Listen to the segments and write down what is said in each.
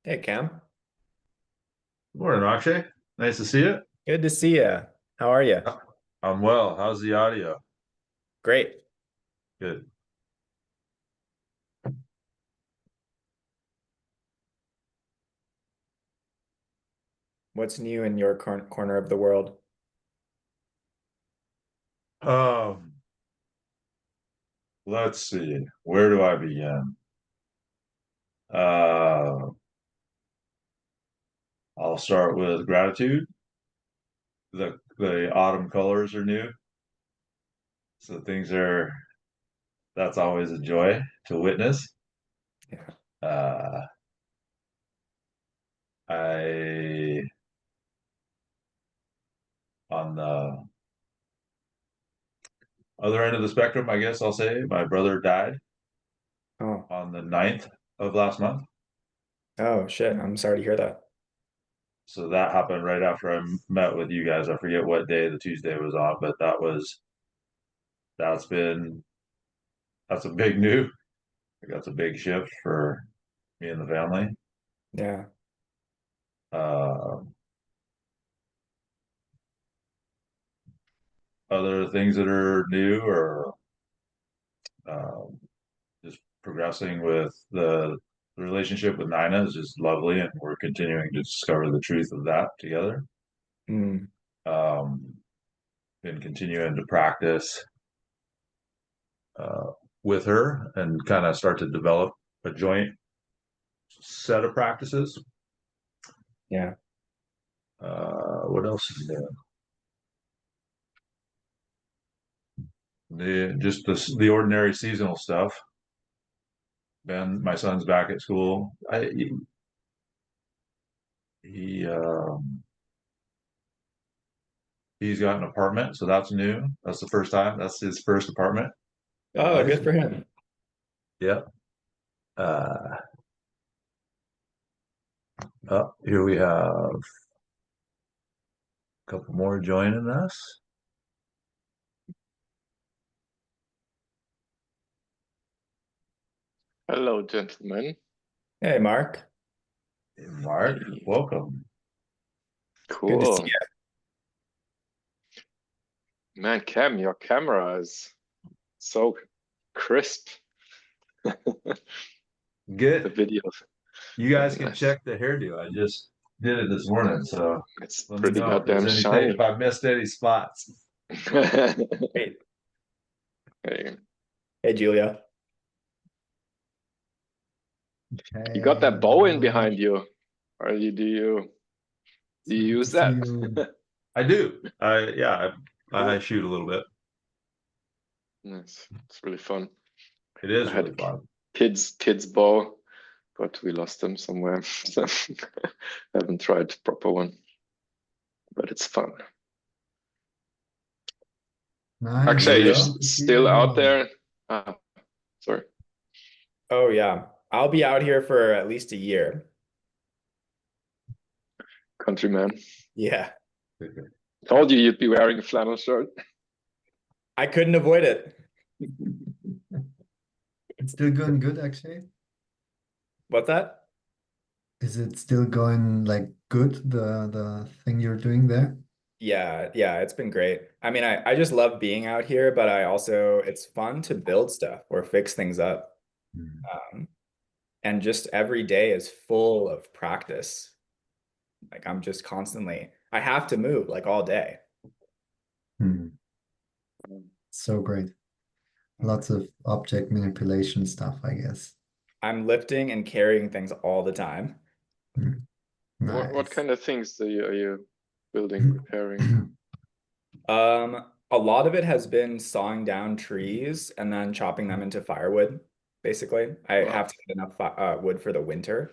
Hey, Cam. Morning, Akshay. Nice to see you. Good to see you. How are you? I'm well. How's the audio? Great. Good. What's new in your corner of the world? Um, let's see. Where do I begin? Uh, I'll start with gratitude. The autumn colors are new, so that's always a joy to witness. Yeah. Uh, I on the other end of the spectrum, I guess I'll say my brother died Oh, on the 9th of last month. oh shit. I'm sorry to hear that. So that happened right after I met with you guys. I forget what day the Tuesday was on, but that's been that's a big new. That's a big shift for me and the family. Yeah. Uh, Other things that are new are um, just progressing with the relationship with Nina is just lovely, and we're continuing to discover the truth of that together. Mm, Um, been continuing to practice uh, with her and kind of start to develop a joint set of practices. yeah. What else is there? The ordinary seasonal stuff. Ben, my son's back at school. He he's got an apartment, so that's new. That's the first time. That's his first apartment in Oh, life. good for him. Yeah. Uh, Here we have a couple more joining us. Hello, gentlemen. Hey, Mark. Mark, Hey, welcome. Good to see cool. you. Man, Cam, your camera is so crisp. The Good. videos, You very guys can nice. check the hairdo. I just did it this morning, so It's let me pretty know if there's goddamn anything, if shiny. I missed any spots. Great. Hey, Hey, Giulio. you got Hey, that bow in hello. behind you, or do It's you good to use see that? you. I do. Yeah, I Cool. shoot a little bit. Nice. It's really fun. It I is had really a fun. kids bow, but we lost them somewhere. So I haven't tried proper one, but it's fun. Nice. Akshay, you're Julio? Good to see still out you. there? Ah, sorry. Oh, yeah. I'll be out here for at least a year. Countryman. Yeah. Told you you'd be wearing a flannel shirt. I couldn't avoid it. It's still going good, actually. What's that? Is it still going like good, the thing you're doing there? Yeah, yeah, it's been great. I mean, I just love being out here, but I also, it's fun to build stuff or fix things up. Hmm. Um, and just every day is full of practice. Like I'm just constantly, I have to move like all day. Hmm. So great. Lots of object manipulation stuff, I guess. I'm lifting and carrying things all the time. Hmm. What Nice. kind of things are you building, repairing? A lot of it has been sawing down trees and then chopping them into firewood, basically. I have Wow. to get enough wood for the winter.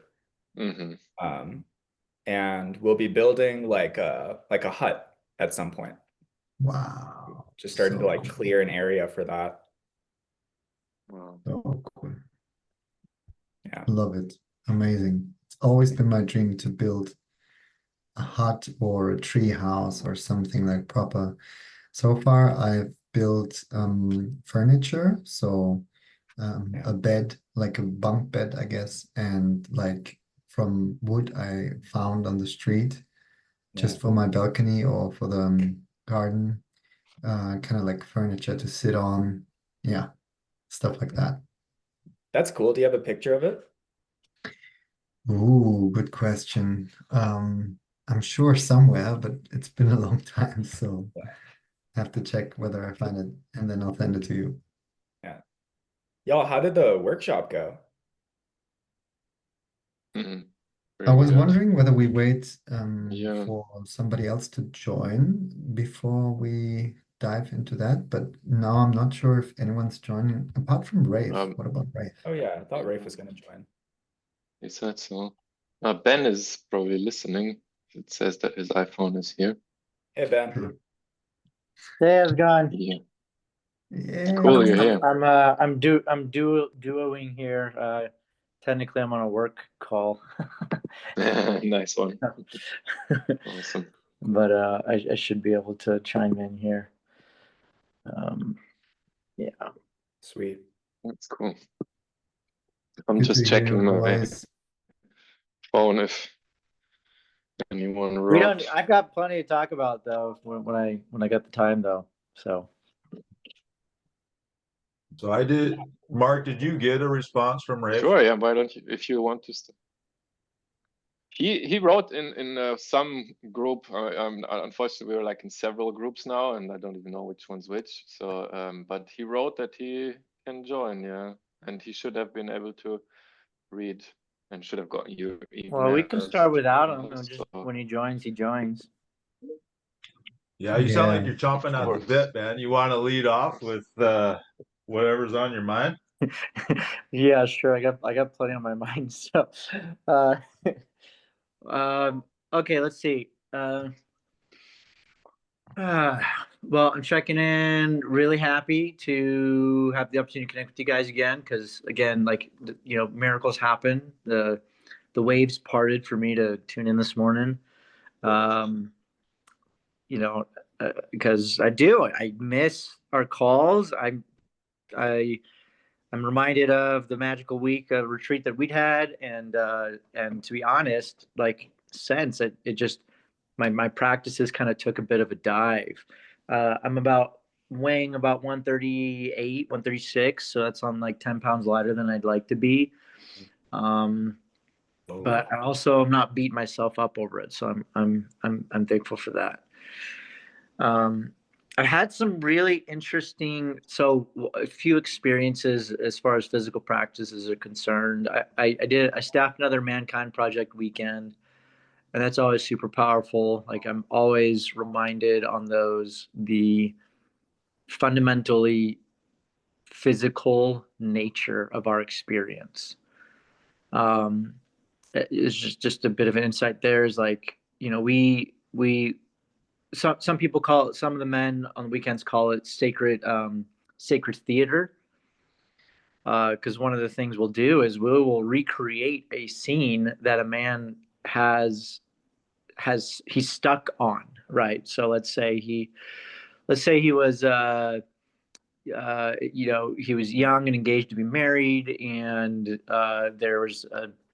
Mm-hmm. Um, and we'll be building like a hut at some point. Wow. Just starting to So like cool. clear an area for that. Wow. So cool. Yeah. Love it. Amazing. It's always been my dream to build a hut or a tree house or something like proper. So far, I've built furniture, so a Yeah. bed, like a bunk bed, I guess, and like from wood I found on the street, just Yeah. for my balcony or for the garden. Kind of like furniture to sit on. Yeah, stuff like that. That's cool. Do you have a picture of it? Ooh, good question. I'm sure somewhere, but it's been a long time, so Yeah. I have to check whether I find it and then I'll send it to you. Yeah. Y'all, how did the workshop go? Mhm. I Very was good. wondering whether we wait Yeah. for somebody else to join before we dive into that, but now I'm not sure if anyone's joining apart from Rafe. What about Rafe? Oh yeah, I thought Rafe was gonna join. He said so. Ben is probably listening. It says that his iPhone is here. Hey Ben. True. Hey, how's it going? Yeah. Yeah. Cool, you're here. I'm duoing here. Technically, I'm on a work call, Nice one. Awesome. but I should be able to chime in here. Yeah. Sweet. That's cool. I'm Good just to hear checking your my voice. phone if anyone We wrote. don't. I've got plenty to talk about though when I got the time though. So So I did. Mark, did you get a response from Rafe? Sure, yeah. Why don't you, if you want to? He wrote in some group. Unfortunately, we were like in several groups now, and I don't even know which one's which. So, but he wrote that he can join, yeah, and he should have been able to read and should have gotten your well, we can emails start without too, him. Just so- when he joins, he joins. Yeah, you sound like Yeah. you're chomping at the course. bit, man. You want to lead off with whatever's on your mind? Yeah, sure. I got plenty on my mind. So, uh, okay, let's see. Well, I'm checking in. Really happy to have the opportunity to connect with you guys again, because again, like miracles happen. The waves parted for me to tune in this morning. Um, because I miss our calls. I I'm reminded of the magical week retreat that we'd had, and to be honest, like since it just my practices kind of took a bit of a dive. I'm about weighing about 138, 136, so that's on like 10 pounds lighter than I'd like to be. But I also am not beating myself up over it, so I'm thankful for that. I had some really interesting, a few experiences as far as physical practices are concerned. I staffed another Mankind Project weekend, and that's always super powerful. Like I'm always reminded on those the fundamentally physical nature of our experience. Um, it's just a bit of an insight there. Is like we some people call it, some of the men on the weekends call it sacred theater, because one of the things we'll do is we will recreate a scene that a man he's stuck on, right? So let's say he was he was young and engaged to be married, and there was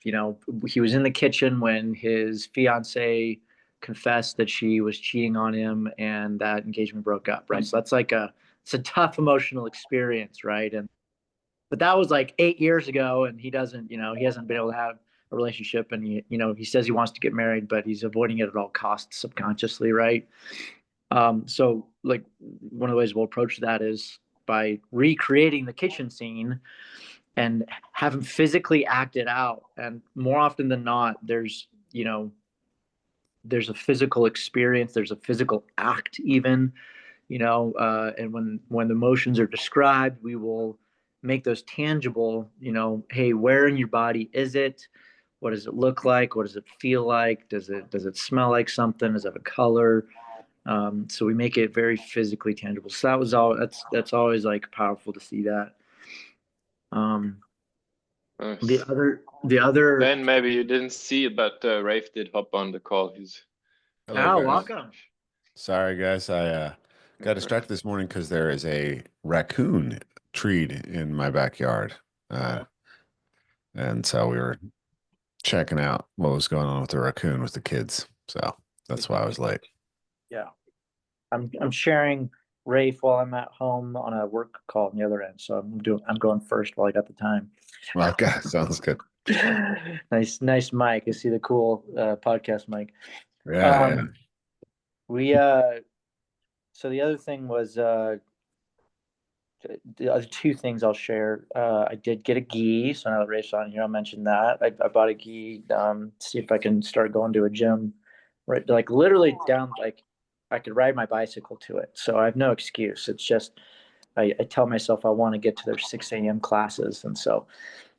he was in the kitchen when his fiance confessed that she was cheating on him, and that engagement broke up, right? So that's like it's a tough emotional experience, right? And but that was like 8 years ago, and he doesn't, he hasn't been able to have a relationship, and he says he wants to get married, but he's avoiding it at all costs subconsciously, right? So like one of the ways we'll approach that is by recreating the kitchen scene and have him physically act it out. And more often than not, there's a physical experience, there's a physical act even, and when the emotions are described, we will make those tangible, hey, where in your body is it? What does it look like? What does it feel like? Does it smell like something? Does it have a color? So we make it very physically tangible. So that's always like powerful to see that. Nice. The other. Ben, maybe you didn't see it, but Rafe did hop on the call. He's Hello, guys. Welcome. Sorry, guys. I got distracted this morning because there is a raccoon treed in my backyard. And so we were checking out what was going on with the raccoon with the kids. So that's why I was late. Yeah. I'm sharing Rafe while I'm at home on a work call on the other end. So I'm going first while I got the time. Okay, sounds good. Nice mic. I see the cool podcast mic. Yeah, yeah. We so the other thing was the other two things I'll share. I did get a gi, so now that Rafe's on here, I'll mention that. I bought a gi, see if I can start going to a gym, right? Like literally down, like I could ride my bicycle to it. So I have no excuse. It's just, I tell myself I want to get to their 6 a.m. classes. And so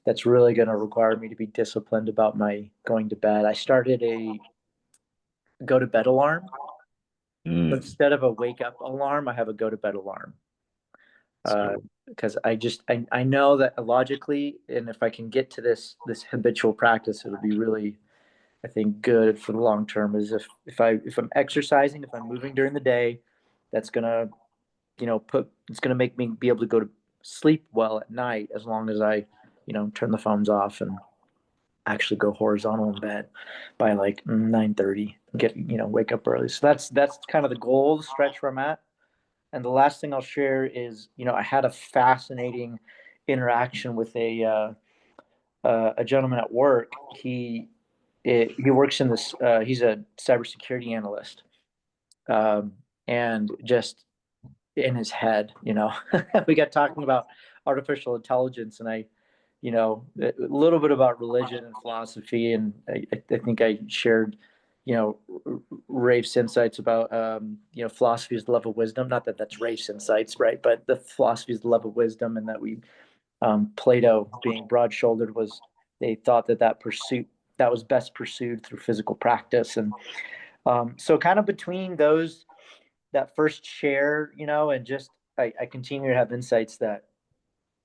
that's really going to require me to be disciplined about my going to bed. I started a go to bed alarm. Mm, Instead of a wake up alarm, I have a go to bed alarm. Because I know that logically, and if I can get to this habitual practice, it'll be really, I think, good for the long term. Is if I'm exercising, if I'm moving during the day, that's gonna, it's gonna make me be able to go to sleep well at night as long as I, turn the phones off and actually go horizontal in bed by like 9:30. Get wake up early. So that's kind of the goal, the stretch where I'm at. And the last thing I'll share is, I had a fascinating interaction with a gentleman at work. He works in this. He's a cybersecurity analyst, and just in his head, we got talking about artificial intelligence, and a little bit about religion and philosophy, and I think I shared, Rafe's insights about, philosophy is the love of wisdom. Not that that's Rafe's insights, right? But the philosophy is the love of wisdom, and that Plato, being broad-shouldered, they thought that pursuit that was best pursued through physical practice, and so kind of between that first share, and just I continue to have insights that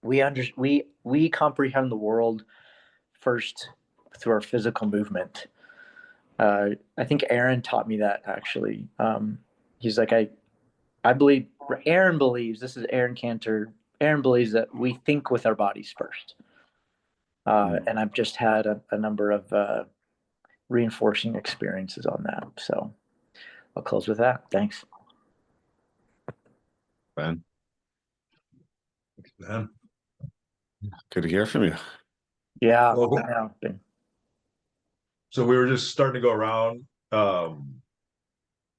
we comprehend the world first through our physical movement. I think Aaron taught me that actually. He's like, I believe Aaron believes, this is Aaron Cantor. Aaron believes that we think with our bodies first. And I've just had a number of reinforcing experiences on that. So I'll close with that. Thanks. Ben, Man. good to hear from you. Yeah. Well, Yeah. so we were just starting to go around,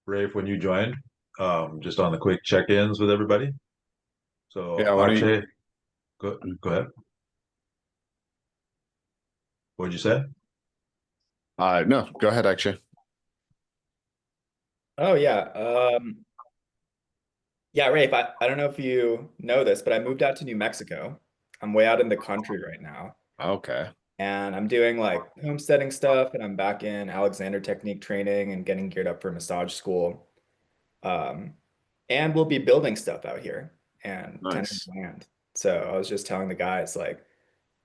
Rafe, when you joined, just on the quick check-ins with everybody. So Yeah, why don't you? Akshay, go ahead. What'd you say? No, go ahead, actually. Oh yeah. Yeah, Rafe, I don't know if you know this, but I moved out to New Mexico. I'm way out in the country right now. Okay. And I'm doing like homesteading stuff, and I'm back in Alexander technique training and getting geared up for massage school. Um, and we'll be building stuff out here and tending Nice. land. So I was just telling the guys, like,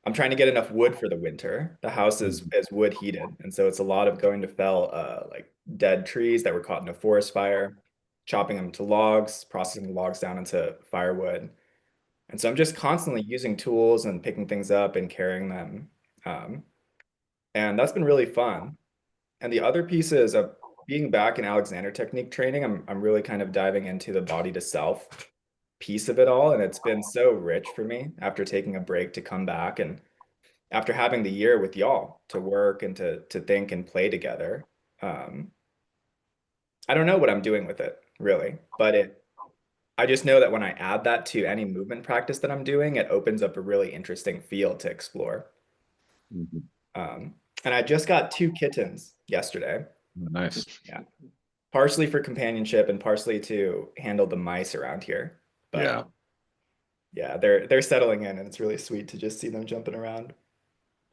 I'm trying to get enough wood for the winter. The house is wood heated, and so it's a lot of going to fell like dead trees that were caught in a forest fire, chopping them to logs, processing the logs down into firewood. And so I'm just constantly using tools and picking things up and carrying them. Um, and that's been really fun. And the other piece is of being back in Alexander technique training. I'm really kind of diving into the body to self piece of it all, and it's been so rich for me after taking a break to come back and after having the year with y'all to work and to think and play together. Um, I don't know what I'm doing with it really, but I just know that when I add that to any movement practice that I'm doing, it opens up a really interesting field to explore. Mhm. And I just got 2 kittens yesterday. Nice. Yeah. Partially for companionship and partially to handle the mice around here. But Yeah. yeah, they're settling in, and it's really sweet to just see them jumping around.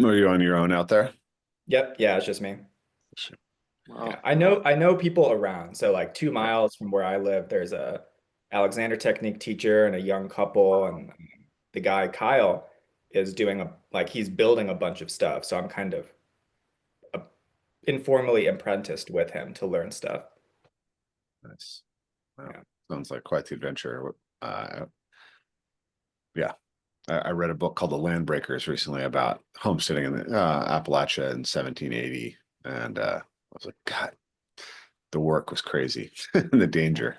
Are you on your own out there? Yep, yeah, it's just me. Wow. Yeah, I know people around. So like 2 miles from where I live, there's a Alexander technique teacher and a young couple, and the guy Kyle is doing he's building a bunch of stuff. So I'm kind of uh, informally apprenticed with him to learn stuff. Nice. Wow. Yeah. Sounds like quite the adventure. Yeah. I read a book called The Land Breakers recently about homesteading in Appalachia in 1780, and I was like, God, the work was crazy and the danger,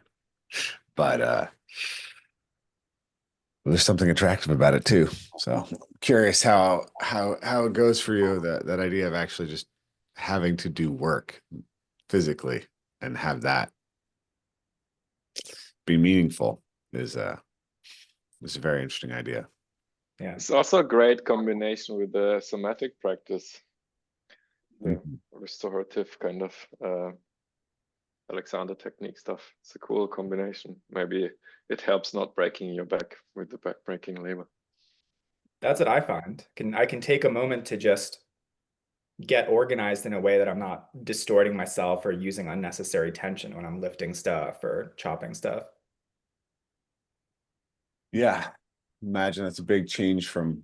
but there's something attractive about it too. So curious how it goes for you, that idea of actually just having to do work physically and have that be meaningful is a very interesting idea. Yeah. It's also a great combination with the somatic practice, the restorative kind of Alexander technique stuff. It's a cool combination. Maybe it helps not breaking your back with the back breaking labor. That's what I find. I can take a moment to just get organized in a way that I'm not distorting myself or using unnecessary tension when I'm lifting stuff or chopping stuff. Yeah, imagine that's a big change from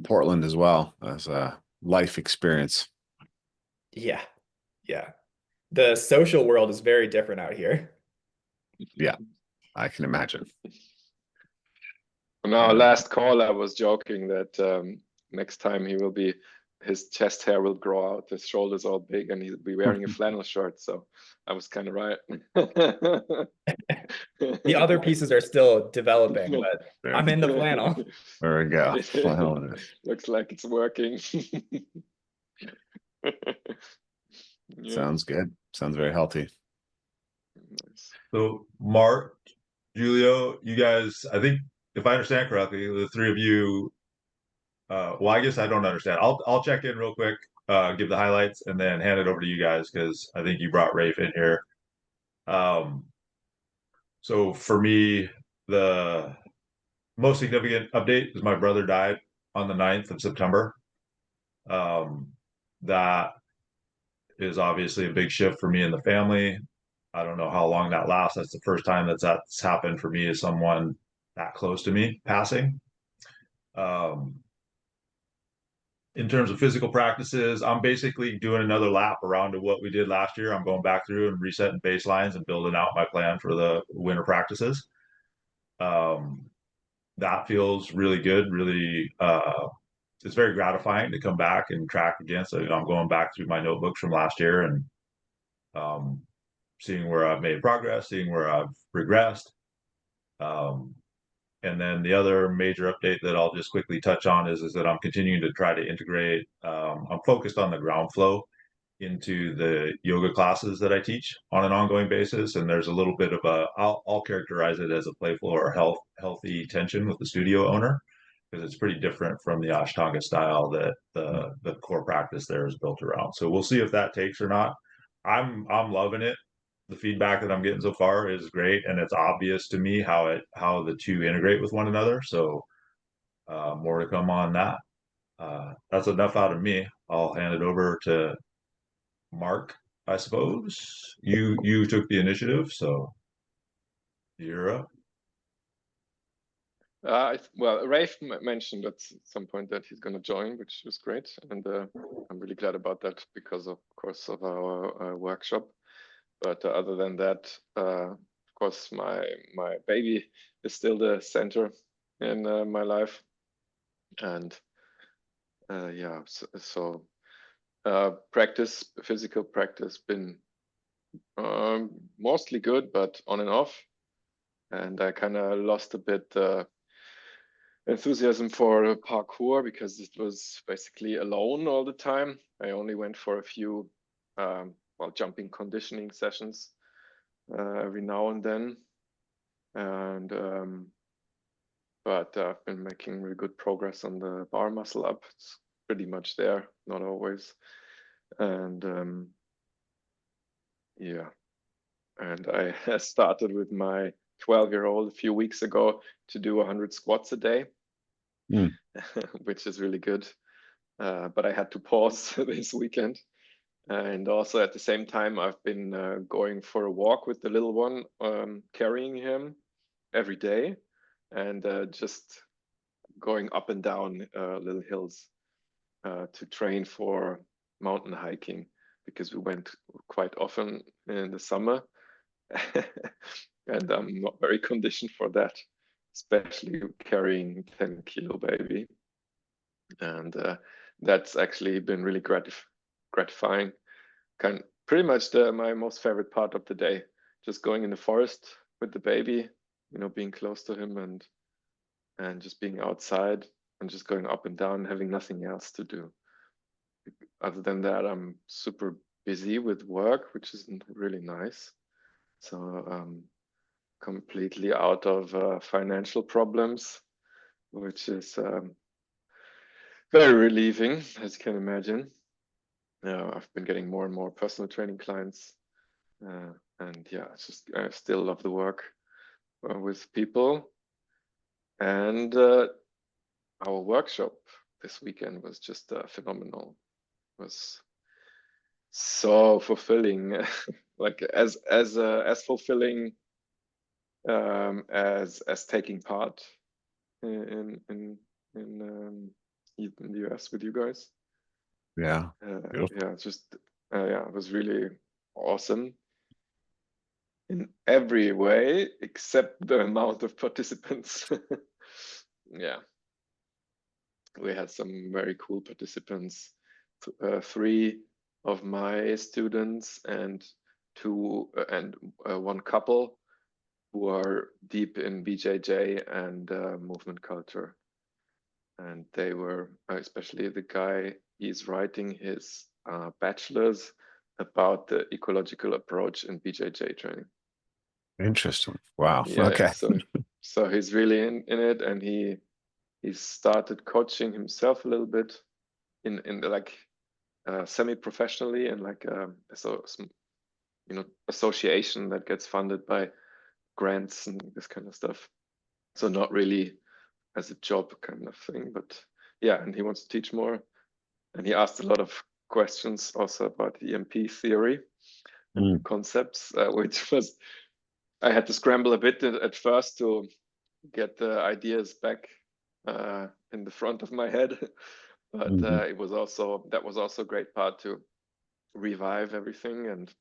Portland as well as a life experience. Yeah, yeah. The social world is very different out here. Yeah, I can imagine. On our last call, I was joking that next time his chest hair will grow out, his shoulders all big, and he'll be wearing a flannel shirt. So I was kind of right. The other pieces are still developing, but I'm in the flannel. There we go. Looks like it's working. Yeah. Sounds good. Sounds very healthy. Nice. So Mark, Giulio, you guys, I think if I understand correctly, the three of you, well, I guess I don't understand. I'll check in real quick, give the highlights, and then hand it over to you guys because I think you brought Rafe in here. So for me, the most significant update is my brother died on the 9th of September. That is obviously a big shift for me and the family. I don't know how long that lasts. That's the first time that's happened for me as someone that close to me passing. In terms of physical practices, I'm basically doing another lap around to what we did last year. I'm going back through and resetting baselines and building out my plan for the winter practices. That feels really good. Really, it's very gratifying to come back and track again. So I'm going back through my notebooks from last year and seeing where I've made progress, seeing where I've regressed. And then the other major update that I'll just quickly touch on is that I'm continuing to try to integrate. I'm focused on the ground flow into the yoga classes that I teach on an ongoing basis. And there's a little bit of I'll characterize it as a playful or healthy tension with the studio owner, because it's pretty different from the Ashtanga style that the core practice there is built around. So we'll see if that takes or not. I'm loving it. The feedback that I'm getting so far is great, and it's obvious to me how the two integrate with one another. So more to come on that. That's enough out of me. I'll hand it over to Mark, I suppose. You took the initiative, so you're up. Well, Rafe mentioned at some point that he's going to join, which was great, and I'm really glad about that because, of course, of our workshop. But other than that, of course, my baby is still the center in my life, and yeah, so physical practice, been mostly good, but on and off, and I kind of lost a bit enthusiasm for parkour because it was basically alone all the time. I only went for a few jumping conditioning sessions every now and then, and but I've been making really good progress on the bar muscle up. It's pretty much there, not always, and yeah, and I started with my 12-year-old a few weeks ago to do 100 squats a day, which is really good. But I had to pause this weekend. And also at the same time, I've been going for a walk with the little one, carrying him every day, and just going up and down little hills to train for mountain hiking, because we went quite often in the summer. And I'm not very conditioned for that. especially carrying 10-kilo baby. And that's actually been really gratifying. Pretty much my most favorite part of the day, just going in the forest with the baby, you know, being close to him and just being outside and just going up and down, having nothing else to do. Other than that, I'm super busy with work, which isn't really nice. So completely out of financial problems, which is very relieving, as you can imagine. I've been getting more and more personal training clients, and yeah, it's just I still love the work with people. And our workshop this weekend was just phenomenal. It was so fulfilling, like as fulfilling as taking part in the US with you guys. Yeah. Yeah, just yeah, it was really awesome in every way except the amount of participants. Yeah, we had some very cool participants. 3 of my students and 2 and 1 couple who are deep in BJJ and movement culture. And they were, especially the guy, he's writing his bachelor's about the ecological approach in BJJ training. Interesting. Wow. Yeah, Okay. so he's really in it, and he started coaching himself a little bit in the, like semi-professionally, and like so you know, association that gets funded by grants and this kind of stuff. So not really as a job kind of thing, but yeah, and he wants to teach more. And he asked a lot of questions also about the EMP theory and concepts, which was, I had to scramble a bit at first to get the ideas back in the front of my head. But it was also, that was also a great part to revive everything, and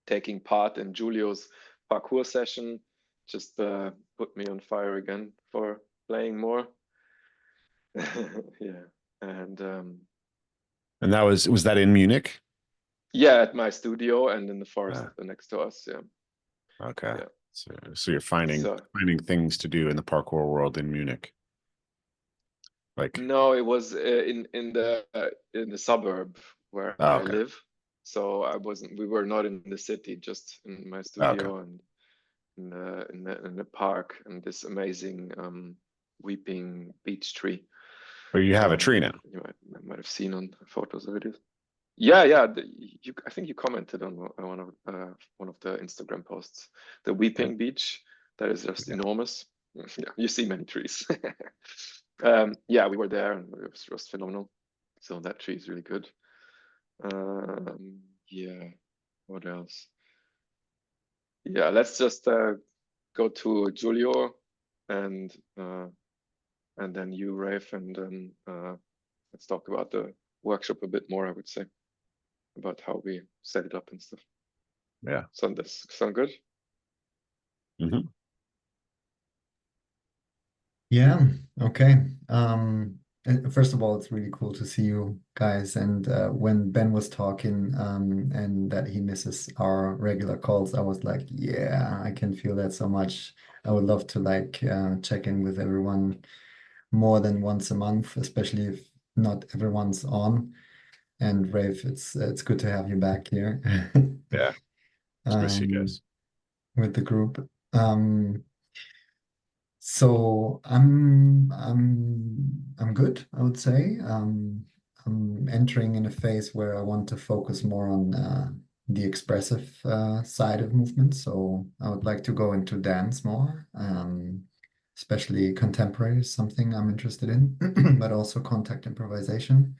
taking part in Giulio's parkour session just put me on fire again for playing more. Yeah, and that was that in Munich? yeah, at my studio and in the forest next to us. Yeah. Okay. Yeah. So you're finding things to do in the parkour world in Munich. Like, no, it was in the suburb where I live. So we were not in the city, just in my studio and in the park, and this amazing weeping beech tree. But you have a tree now. You might have seen on photos of it. Yeah. I think you commented on one of the Instagram posts, the weeping beech that is just enormous. Yeah, you see many trees. Yeah, we were there and it was just phenomenal. So that tree is really good. Yeah, what else? Yeah, let's just go to Giulio and then you, Rafe, and then let's talk about the workshop a bit more, I would say, about how we set it up and stuff. Yeah. Sound good? Mm-hmm. Yeah, okay. First of all, it's really cool to see you guys. And when Ben was talking and that he misses our regular calls, I was like, yeah, I can feel that so much. I would love to like check in with everyone more than once a month, especially if not everyone's on. And Rafe, it's good to have you back here. Yeah. It's good to see you guys. With the group. So I'm good, I would say. I'm entering in a phase where I want to focus more on the expressive side of movement. So I would like to go into dance more, especially contemporary is something I'm interested in, but also contact improvisation.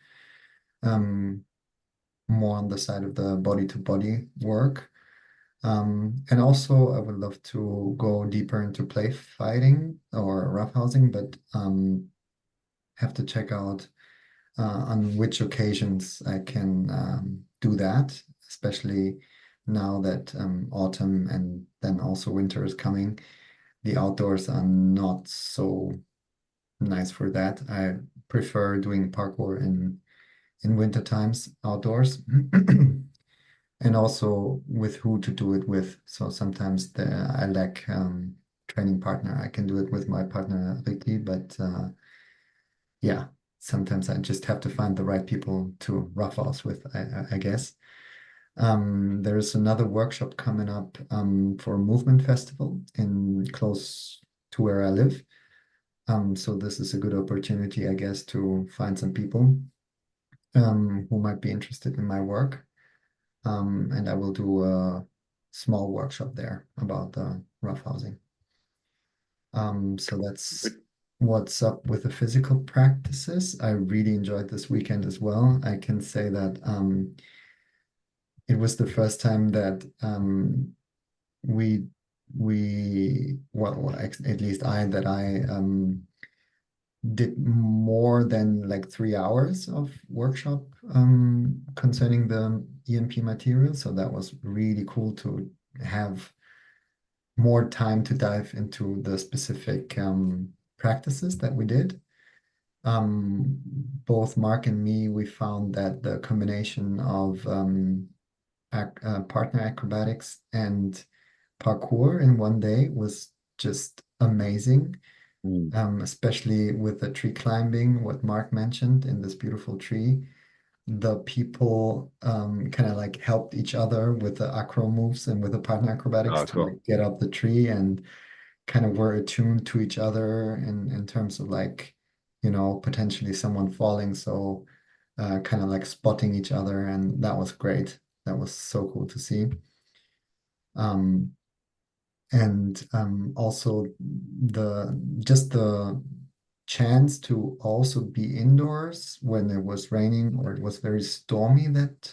More on the side of the body-to-body work. And also, I would love to go deeper into play fighting or roughhousing, but have to check out on which occasions I can do that, especially now that autumn and then also winter is coming. the outdoors are not so nice for that. I prefer doing parkour in winter times outdoors. And also with who to do it with. So sometimes I lack training partner. I can do it with my partner Ricky, but yeah, sometimes I just have to find the right people to roughhouse with, I guess. There's another workshop coming up for a movement festival in close to where I live. So this is a good opportunity, I guess, to find some people who might be interested in my work. And I will do a small workshop there about the roughhousing. So that's what's up with the physical practices. I really enjoyed this weekend as well. I can say that it was the first time that we well at least I did more than like 3 hours of workshop concerning the EMP material. So that was really cool to have more time to dive into the specific practices that we did. Both Mark and me, we found that the combination of partner acrobatics and parkour in one day was just amazing. Especially with the tree climbing, what Mark mentioned in this beautiful tree. The people kind of like helped each other with the acro moves and with the partner acrobatics Oh, to cool. like get up the tree, and kind of were attuned to each other in terms of like, potentially someone falling. So kind of like spotting each other, and that was great. That was so cool to see. And also the chance to also be indoors when it was raining or it was very stormy that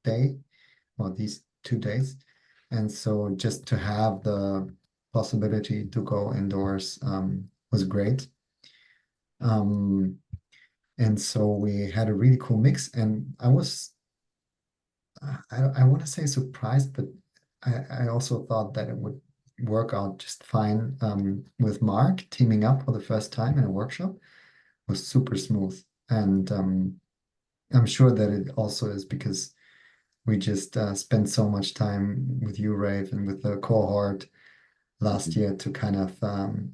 day or these 2 days. And so just to have the possibility to go indoors was great. And so we had a really cool mix, and I was I want to say surprised, but I also thought that it would work out just fine with Mark teaming up for the first time in a workshop. Was super smooth. And I'm sure that it also is because we just spent so much time with you, Rafe, and with the cohort last year to kind of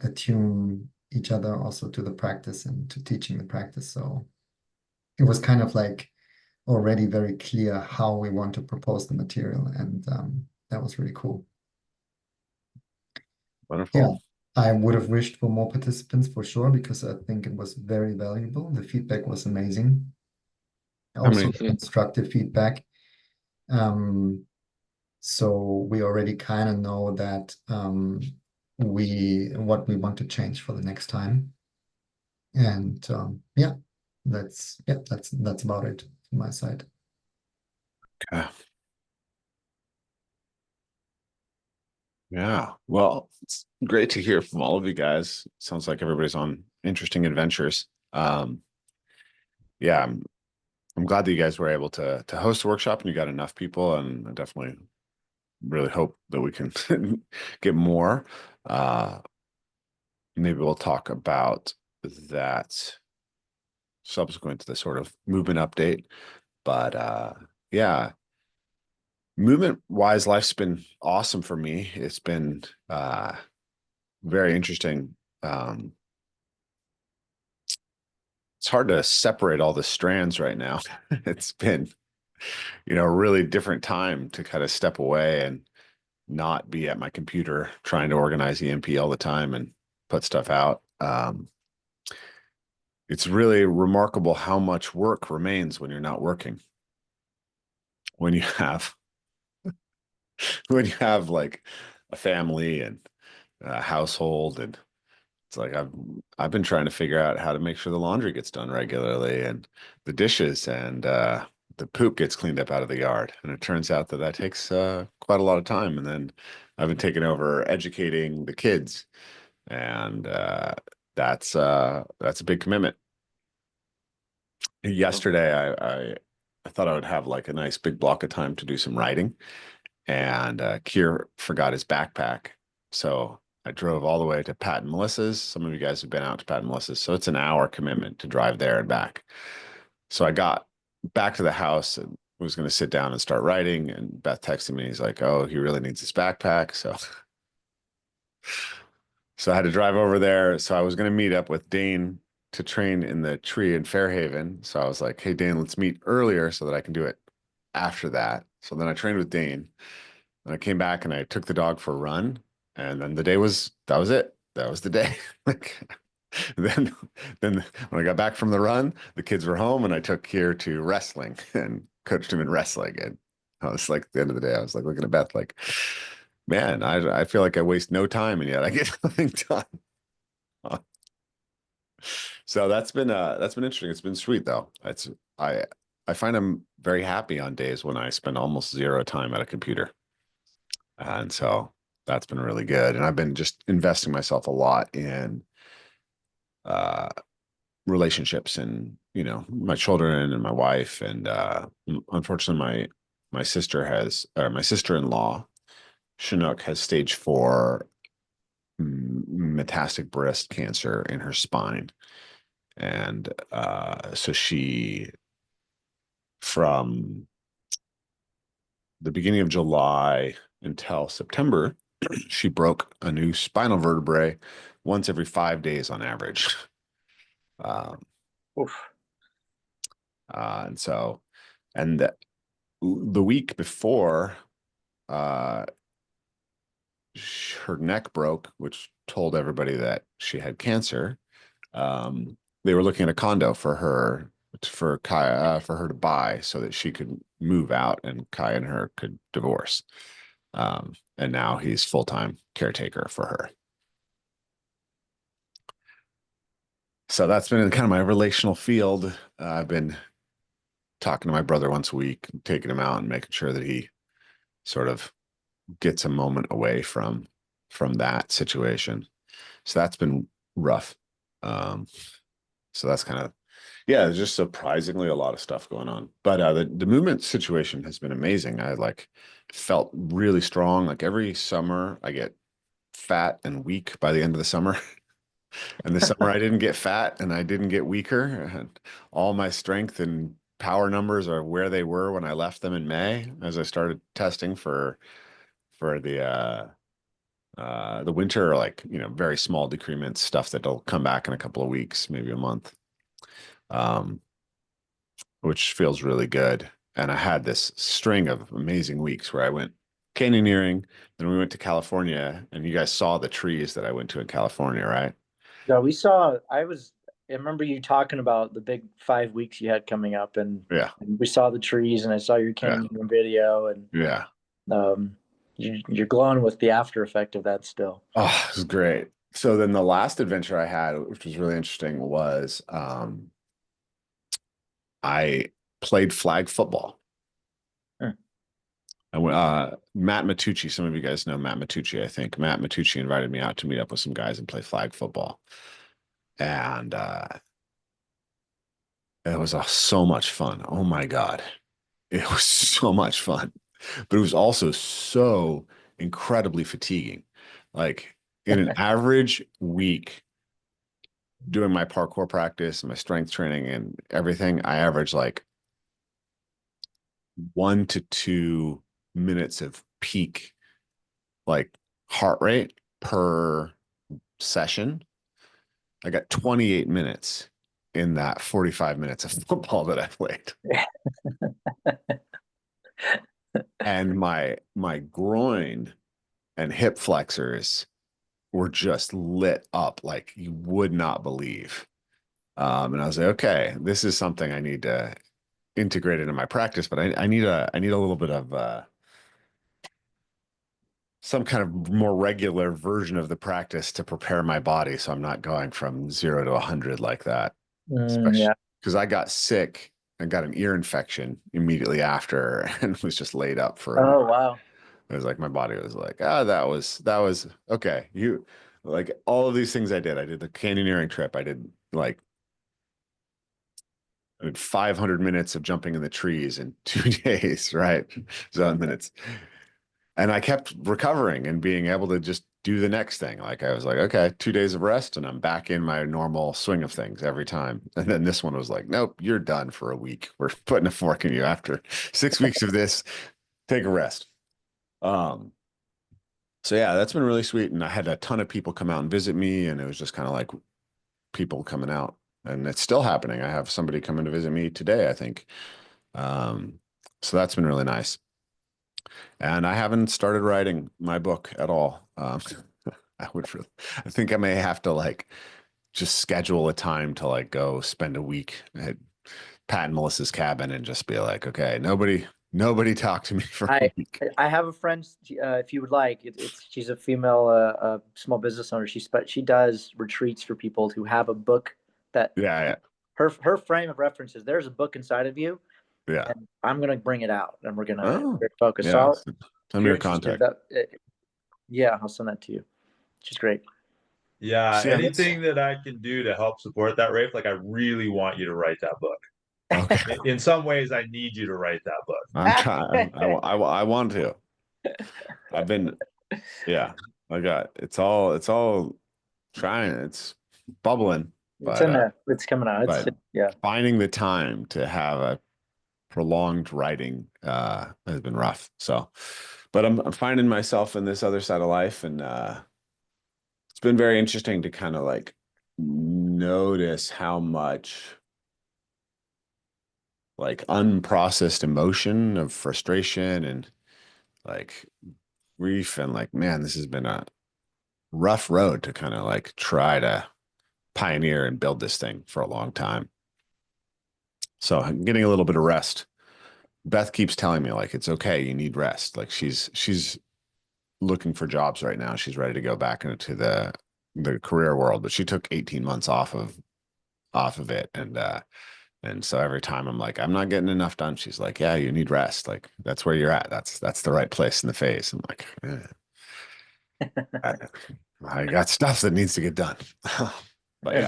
attune each other also to the practice and to teaching the practice. So it was kind of like already very clear how we want to propose the material, and that was really cool. Wonderful. Yeah, I would have wished for more participants for sure, because I think it was very valuable. The feedback was amazing. Also, the constructive feedback. So we already kind of know that what we want to change for the next time. And yeah, that's about it from my side. Okay. Yeah, well, it's great to hear from all of you guys. Sounds like everybody's on interesting adventures. Yeah, I'm glad that you guys were able to host a workshop and you got enough people, and I definitely really hope that we can get more. Maybe we'll talk about that subsequent to the sort of movement update. But yeah, movement wise, life's been awesome for me. It's been very interesting. It's hard to separate all the strands right now. It's been, a really different time to kind of step away and not be at my computer trying to organize EMP all the time and put stuff out. It's really remarkable how much work remains when you're not working. When you have like a family and a household, and it's like I've been trying to figure out how to make sure the laundry gets done regularly and the dishes and the poop gets cleaned up out of the yard. And it turns out that takes quite a lot of time. And then I've been taking over educating the kids, and that's a big commitment. Yesterday, I thought I would have like a nice big block of time to do some writing, and Kier forgot his backpack. So I drove all the way to Pat and Melissa's. Some of you guys have been out to Pat and Melissa's, so it's an hour commitment to drive there and back. So I got back to the house and was going to sit down and start writing. And Beth texted me. He's like, "Oh, he really needs his backpack." So I had to drive over there. So I was going to meet up with Dane to train in the tree in Fairhaven. So I was like, "Hey, Dane, let's meet earlier so that I can do it after that." So then I trained with Dane. And I came back and I took the dog for a run. And then that was it. That was the day. Like, then when I got back from the run, the kids were home and I took here to wrestling and coached him in wrestling. And I was like, at the end of the day, I was like looking at Beth like, man, I feel like I waste no time and yet I get nothing done. So that's been interesting. It's been sweet though. I find I'm very happy on days when I spend almost zero time at a computer. And so that's been really good. And I've been just investing myself a lot in relationships and, you know, my children and my wife. And unfortunately, my sister-in-law, Chinook, has stage 4 metastatic breast cancer in her spine. And so she, from the beginning of July until September, she broke a new spinal vertebrae once every 5 days on average. And so, and the week before, her neck broke, which told everybody that she had cancer. They were looking at a condo for her to buy so that she could move out and Kai and her could divorce. And now he's full-time caretaker for her. So that's been kind of my relational field. I've been talking to my brother once a week, taking him out and making sure that he sort of gets a moment away from that situation. So that's been rough. So that's kind of, yeah, there's just surprisingly a lot of stuff going on. But the movement situation has been amazing. I like felt really strong. Like every summer I get fat and weak by the end of the summer. And this summer I didn't get fat and I didn't get weaker. And all my strength and power numbers are where they were when I left them in May, as I started testing for the winter, or like, you know, very small decrements, stuff that'll come back in a couple of weeks, maybe a month, which feels really good. And I had this string of amazing weeks where I went canyoneering, then we went to California, and you guys saw the trees that I went to in California, right? Yeah, I remember you talking about the big 5 weeks you had coming up, and Yeah, we saw the trees, and I saw your canyon video, and yeah. You're glowing with the after effect of that still. Oh, it was great. So then the last adventure I had, which was really interesting, was I played flag football. And Matt Matucci, some of you guys know Matt Matucci, I think. Matt Matucci invited me out to meet up with some guys and play flag football. And it was so much fun. Oh my God. It was so much fun. But it was also so incredibly fatiguing. Like in an average week doing my parkour practice and my strength training and everything, I average like 1 to 2 minutes of peak like heart rate per session. I got 28 minutes in that 45 minutes of football that I played. And my groin and hip flexors were just lit up like you would not believe. And I was like, okay, this is something I need to integrate into my practice, but I need a little bit of some kind of more regular version of the practice to prepare my body, so I'm not going from 0 to 100 like that. Especially because I got sick and got an ear infection immediately after and was just laid up for Oh, wow. It was like my body was like, that was okay. You like all of these things I did the canyoneering trip. I did 500 minutes of jumping in the trees in 2 days, right? 7 minutes. And I kept recovering and being able to just do the next thing. Like I was like, okay, 2 days of rest and I'm back in my normal swing of things every time. And then this one was like, nope, you're done for a week. We're putting a fork in you after 6 weeks of this. Take a rest. So yeah, that's been really sweet. And I had a ton of people come out and visit me, and it was just kind of like people coming out, and it's still happening. I have somebody coming to visit me today, I think. So that's been really nice. And I haven't started writing my book at all. I think I may have to like just schedule a time to like go spend a week at Pat and Melissa's cabin and just be like, okay, nobody talk to me for a week. I have a friend, if you would like, she's a female small business owner. She does retreats for people who have a book that her frame of reference is there's a book inside of you. Yeah. And I'm going to bring it out and we're going to focus. Yeah. So send me your contact. Yeah, I'll send that to you. She's great. Yeah. Anything that I can do to help support that, Rafe, like I really want you to write that book. Okay. In some ways, I need you to write that book. I'm trying. I want to. I've been, yeah. I got it's all trying. It's bubbling. It's in there. It's coming out. Yeah. Finding the time to have a prolonged writing has been rough. So, but I'm finding myself in this other side of life, and it's been very interesting to kind of like notice how much like unprocessed emotion of frustration and like grief, and like, man, this has been a rough road to kind of like try to pioneer and build this thing for a long time. So I'm getting a little bit of rest. Beth keeps telling me like, it's okay, you need rest. Like she's looking for jobs right now. She's ready to go back into the career world, but she took 18 months off of it. And so every time I'm like, I'm not getting enough done. She's like, yeah, you need rest. Like that's where you're at. That's the right place in the phase. I'm like, I got stuff that needs to get done. But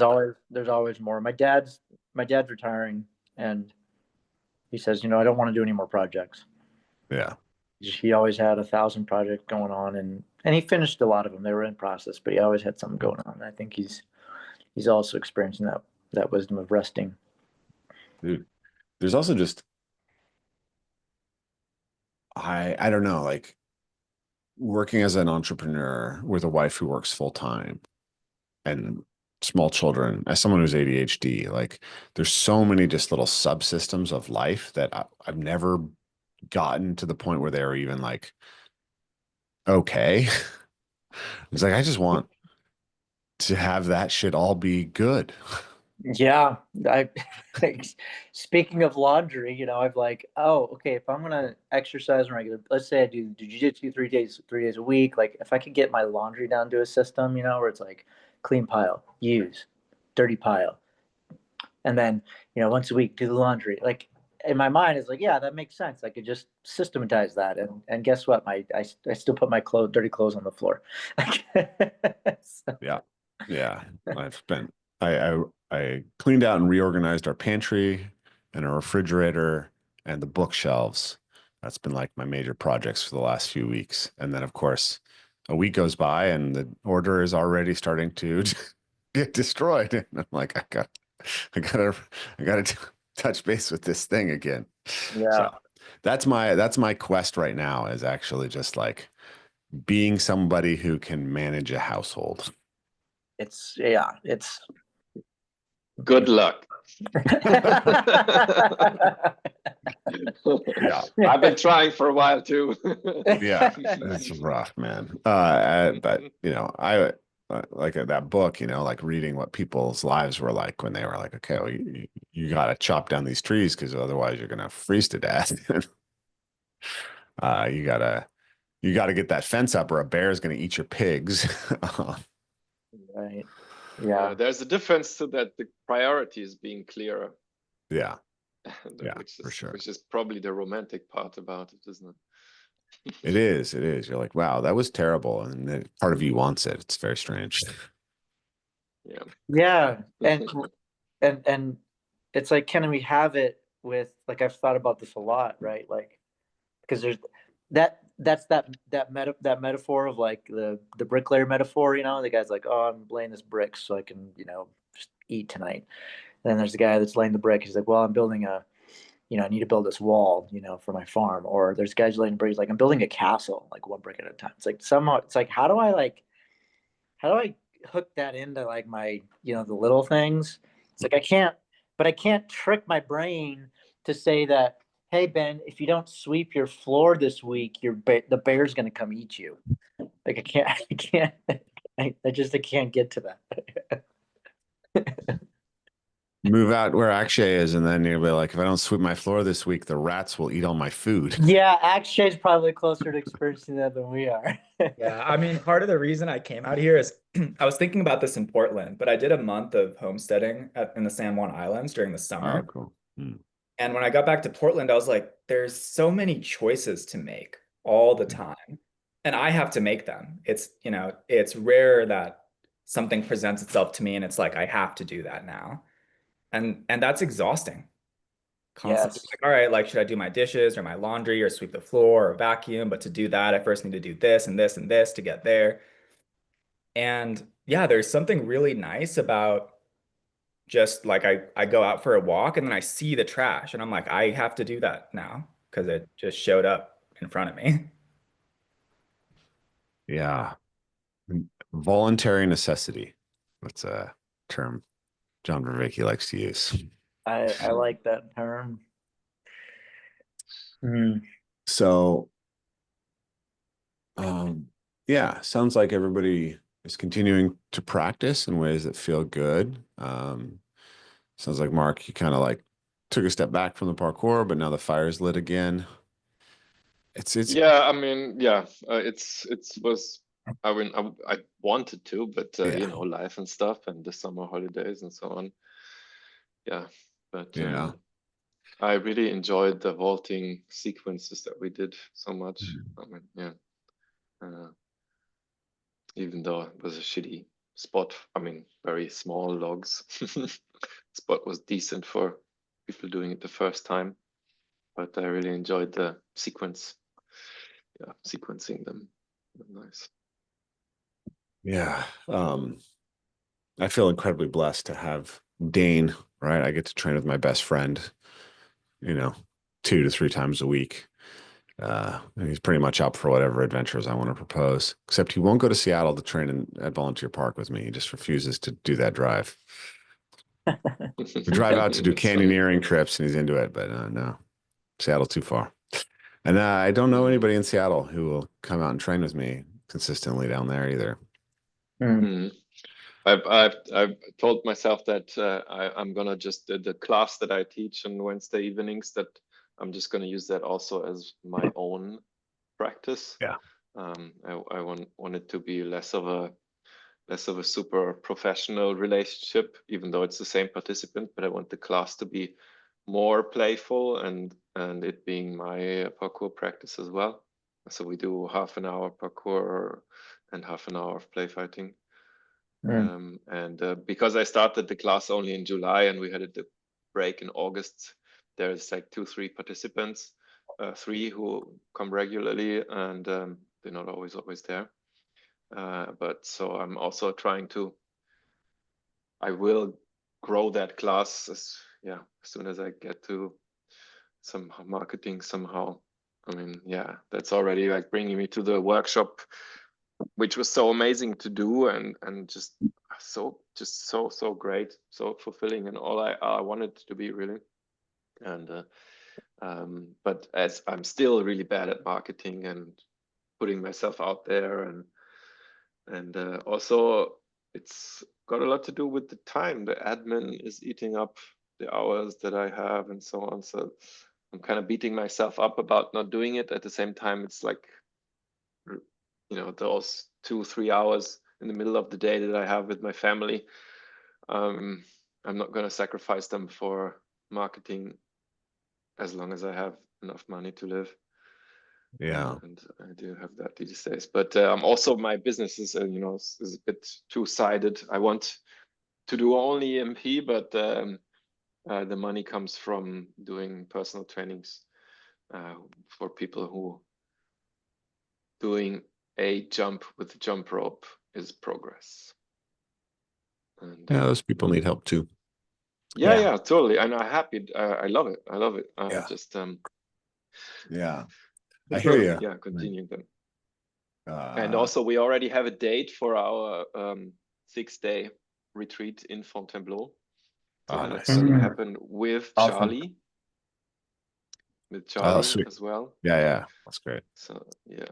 there's always more. My dad's retiring, and he says, I don't want to do any more projects. Yeah. He always had 1,000 projects going on, and he finished a lot of them. They were in process, but he always had something going on. And I think he's also experiencing that wisdom of resting. Dude, there's also just I don't know, like working as an entrepreneur with a wife who works full time and small children, as someone who's ADHD, like there's so many just little subsystems of life that I've never gotten to the point where they're even like, okay. It's like, I just want to have that shit all be good. Yeah. Speaking of laundry, I've like, okay, if I'm going to exercise regular, let's say I do jiu-jitsu 3 days a week. Like if I could get my laundry down to a system, where it's like clean pile, use, dirty pile. And then, once a week, do the laundry. Like in my mind, it's like, yeah, that makes sense. I could just systematize that. And guess what? I still put my dirty clothes on the floor. So. Yeah. I cleaned out and reorganized our pantry and our refrigerator and the bookshelves. That's been like my major projects for the last few weeks. And then of course, a week goes by and the order is already starting to get destroyed. And I'm like, I gotta touch base with this thing again. Yeah. So that's my quest right now, is actually just like being somebody who can manage a household. It's good luck. Yeah. I've been trying for a while too. Yeah, it's rough, man. But I like that book, like reading what people's lives were like when they were like, okay, well, you got to chop down these trees because otherwise you're gonna freeze to death. You gotta get that fence up or a bear is gonna eat your pigs. Right. Yeah. There's a difference to that. The priority is being clearer. Yeah. For sure. Which is probably the romantic part about it, isn't it? It is. You're like, wow, that was terrible. And then part of you wants it. It's very strange. Yeah. Yeah. And it's like, can we have it with, like, I've thought about this a lot, right? Like, because there's that's that metaphor of like the bricklayer metaphor, you know, the guy's like, oh, I'm laying this brick so I can, you know, just eat tonight. And then there's the guy that's laying the brick. He's like, well, I'm building a, you know, I need to build this wall, you know, for my farm. Or there's guys laying bricks like I'm building a castle, like one brick at a time. It's like somehow, it's like, how do I hook that into like my, you know, the little things? It's like I can't trick my brain to say that, hey Ben, if you don't sweep your floor this week, the bear's gonna come eat you. Like I can't, I can't get to that. Move out where Akshay is, and then you'll be like, if I don't sweep my floor this week, the rats will eat all my food. Yeah, Akshay's probably closer to experiencing that than we are. Yeah, I mean, part of the reason I came out here is I was thinking about this in Portland, but I did a month of homesteading in the San Juan Islands during the summer. Oh, cool. And when I got back to Portland, I was like, there's so many choices to make all the time. And I have to make them. It's, you know, it's rare that something presents itself to me and it's like, I have to do that now. And that's exhausting. Constantly Yes. like, all right, like, should I do my dishes or my laundry or sweep the floor or vacuum? But to do that, I first need to do this and this and this to get there. And yeah, there's something really nice about just like I go out for a walk and then I see the trash and I'm like, I have to do that now because it just showed up in front of me. Yeah. Voluntary necessity. That's a term John Vervaeke likes to use. I like that term. So, yeah, sounds like everybody is continuing to practice in ways that feel good. Sounds like Mark, you kind of like took a step back from the parkour, but now the fire's lit again. It's Yeah, I mean, yeah, it was. I mean, I wanted to, but Yeah. you know, life and stuff, and the summer holidays and so on. Yeah, but Yeah. I really enjoyed the vaulting sequences that we did so much. I mean, yeah, even though it was a shitty spot. I mean, very small logs. Spot was decent for people doing it the first time, but I really enjoyed the sequence. Yeah, sequencing them. Nice. Yeah. I feel incredibly blessed to have Dane, right? I get to train with my best friend, you know, 2 to 3 times a week. And he's pretty much up for whatever adventures I want to propose, except he won't go to Seattle to train at Volunteer Park with me. He just refuses to do that drive. We drive out to do canyoneering trips and he's into it, but no, Seattle too far. And I don't know anybody in Seattle who will come out and train with me consistently down there either. I've told myself that I'm gonna just the class that I teach on Wednesday evenings, that I'm just gonna use that also as my own practice. Yeah. I want it to be less of a super professional relationship, even though it's the same participant, but I want the class to be more playful and it being my parkour practice as well. So we do half an hour parkour and half an hour of play fighting. Because I started the class only in July and we had a break in August, there's like 2-3 participants, 3 who come regularly, and they're not always there. But so I'm also trying to. I will grow that class as soon as I get to some marketing somehow. I mean, yeah, that's already like bringing me to the workshop, which was so amazing to do and just so great, so fulfilling, and all I wanted to be really. And but as I'm still really bad at marketing and putting myself out there, and also it's got a lot to do with the time. The admin is eating up the hours that I have and so on. So I'm kind of beating myself up about not doing it. At the same time, it's like, you know, those 2-3 hours in the middle of the day that I have with my family, I'm not going to sacrifice them for marketing as long as I have enough money to live. Yeah. And I do have that these days, but also my business is you know, is a bit two-sided. I want to do only EMP, but the money comes from doing personal trainings for people who doing a jump with the jump rope is progress. And Yeah, those people need help too. yeah, totally. And I'm happy. I love it. I love it. Yeah. Just Yeah, I hear you. yeah, continue them. Uh, And also, we already have a date for our 6-day retreat in Fontainebleau. So Oh, that's nice. going to Mm. happen with Awesome. Charlie. With Oh, Charlie sweet. as well. Yeah, that's great. So yeah,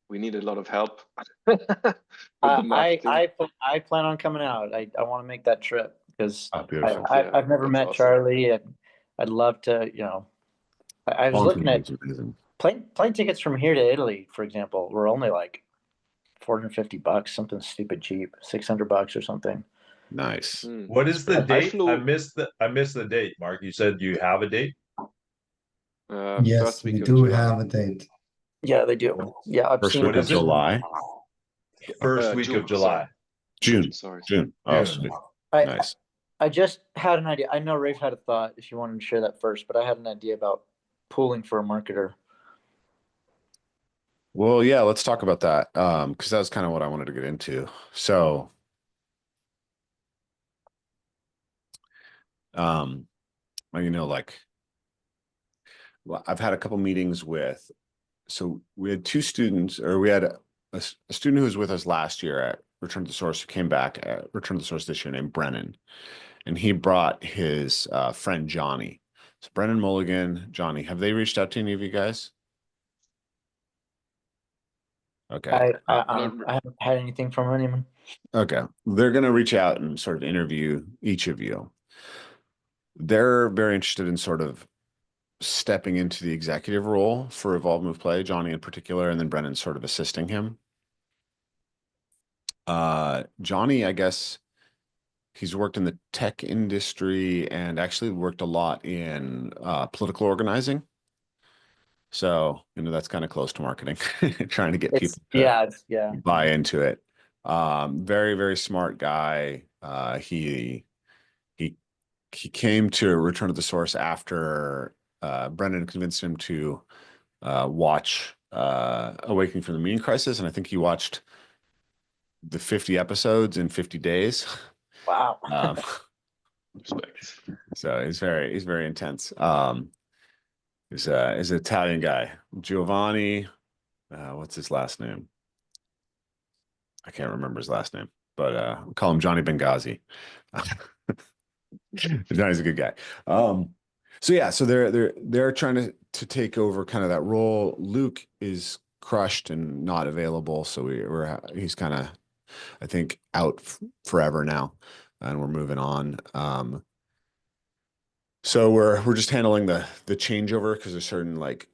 we need a lot of help with the marketing. I plan on coming out. I want to make that trip because Oh, beautiful. I've never That's met awesome. Charlie, and I'd love to. I was looking at Amazing. plane tickets from here to Italy, for example, were only like $450, something stupid cheap, $600 or something. Nice. What is the I date? flew- I missed the date, Mark. You said you have a date? Yes, first week we of do July. have a date. Yeah, they do. Yeah, I've First seen week What of is it? July. First week June, of July. June. Sorry. June. Oh, Yeah. sweet. I, Nice. I just had an idea. I know Rafe had a thought if you wanted to share that first, but I had an idea about pooling for a marketer. Well, yeah, let's talk about that. Because that was kind of what I wanted to get into. So, like, well, I've had a couple meetings with, so we had two students, or we had a student who was with us last year at Return to the Source, who came back at Return to the Source this year, named Brennan, and he brought his friend Johnny. So Brennan Mulligan, Johnny, have they reached out to any of you guys? Okay. I haven't had anything from anyone. Okay. They're going to reach out and sort of interview each of you. They're very interested in sort of stepping into the executive role for Evolve Move Play, Johnny in particular, and then Brennan sort of assisting him. Johnny, I guess he's worked in the tech industry and actually worked a lot in political organizing. So, that's kind of close to marketing, trying to get people to buy into it. Very, very smart guy. He came to Return to the Source after Brendan convinced him to watch Awakening from the Meaning Crisis, and I think he watched the 50 episodes in 50 days. Wow. Respect. So he's very intense. He's an Italian guy, Giovanni. What's his last name? I can't remember his last name, but we'll call him Johnny Benghazi. Johnny's a good guy. So they're trying to take over kind of that role. Luke is crushed and not available, so he's kind of, I think, out forever now, and we're moving on. So we're just handling the changeover because there's certain like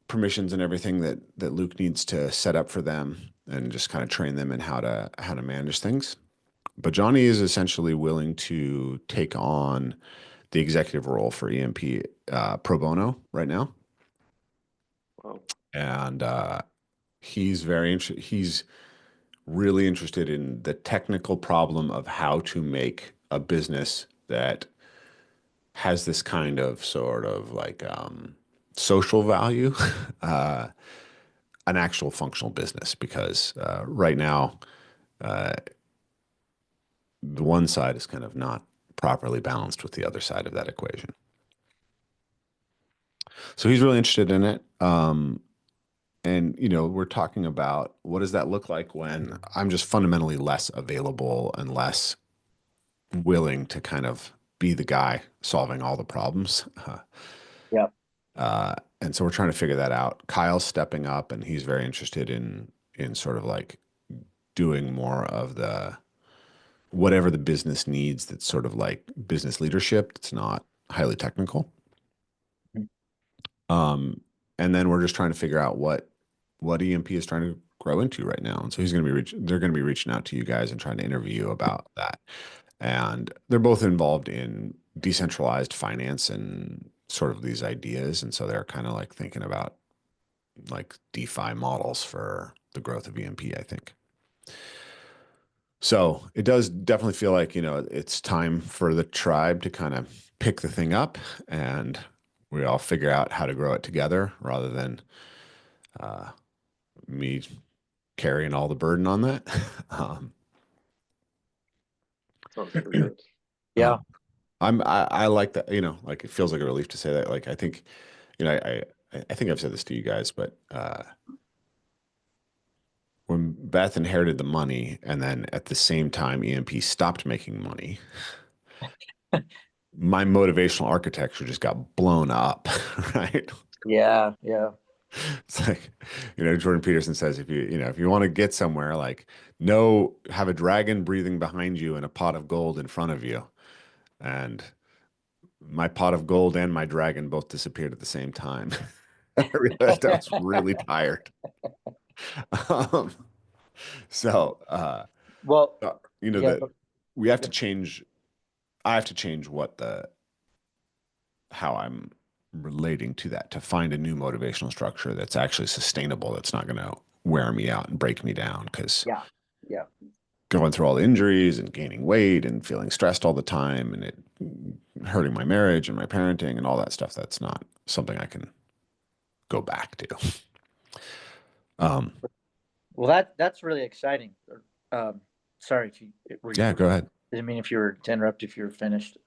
permissions and everything that Luke needs to set up for them, and just kind of train them in how to manage things. But Johnny is essentially willing to take on the executive role for EMP pro bono right now. Wow. And he's really interested in the technical problem of how to make a business that has this kind of sort of like social value, an actual functional business, because right now the one side is kind of not properly balanced with the other side of that equation. So he's really interested in it. And, we're talking about what does that look like when I'm just fundamentally less available and less willing to kind of be the guy solving all the problems. Yeah. And so we're trying to figure that out. Kyle's stepping up, and he's very interested in sort of like doing more of the whatever the business needs. That's sort of like business leadership. It's not highly technical. And then we're just trying to figure out what EMP is trying to grow into right now. And so they're going to be reaching out to you guys and trying to interview you about that. And they're both involved in decentralized finance and sort of these ideas. And so they're kind of like thinking about like DeFi models for the growth of EMP, I think. So it does definitely feel like, it's time for the tribe to kind of pick the thing up, and we all figure out how to grow it together rather than me carrying all the burden on that. Sounds really good. Yeah. I like that, like it feels like a relief to say that. Like I think, I think I've said this to you guys, but when Beth inherited the money and then at the same time EMP stopped making money, my motivational architecture just got blown up, right? Yeah. Yeah. It's like, Jordan Peterson says, if you want to get somewhere, like, have a dragon breathing behind you and a pot of gold in front of you. And my pot of gold and my dragon both disappeared at the same time. I realized I was really tired. Um, so, Well, yeah, that we have to change. I have to change how I'm relating to that, to find a new motivational structure that's actually sustainable, that's not going to wear me out and break me down. Because yeah. going through all the injuries and gaining weight and feeling stressed all the time and it hurting my marriage and my parenting and all that stuff, that's not something I can go back to. Well, that's really exciting. Sorry if you Yeah, go ahead. didn't mean if you were to interrupt if you were finished.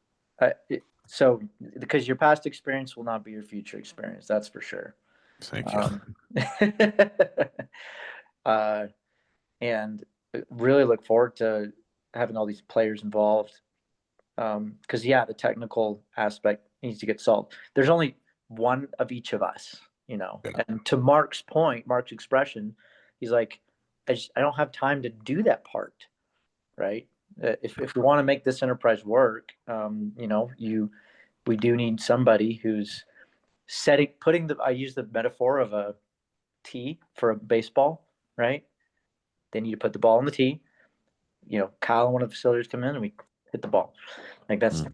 So because your past experience will not be your future experience, that's for sure. Thank you. And really look forward to having all these players involved. Because the technical aspect needs to get solved. There's only one of each of us, Yeah. And to Mark's point, Mark's expression, he's like, I don't have time to do that part, right? If we want to make this enterprise work, we do need somebody who's I use the metaphor of a tee for a baseball, right? They need to put the ball on the tee. Kyle and one of the facilitators come in and we hit the ball. Like that's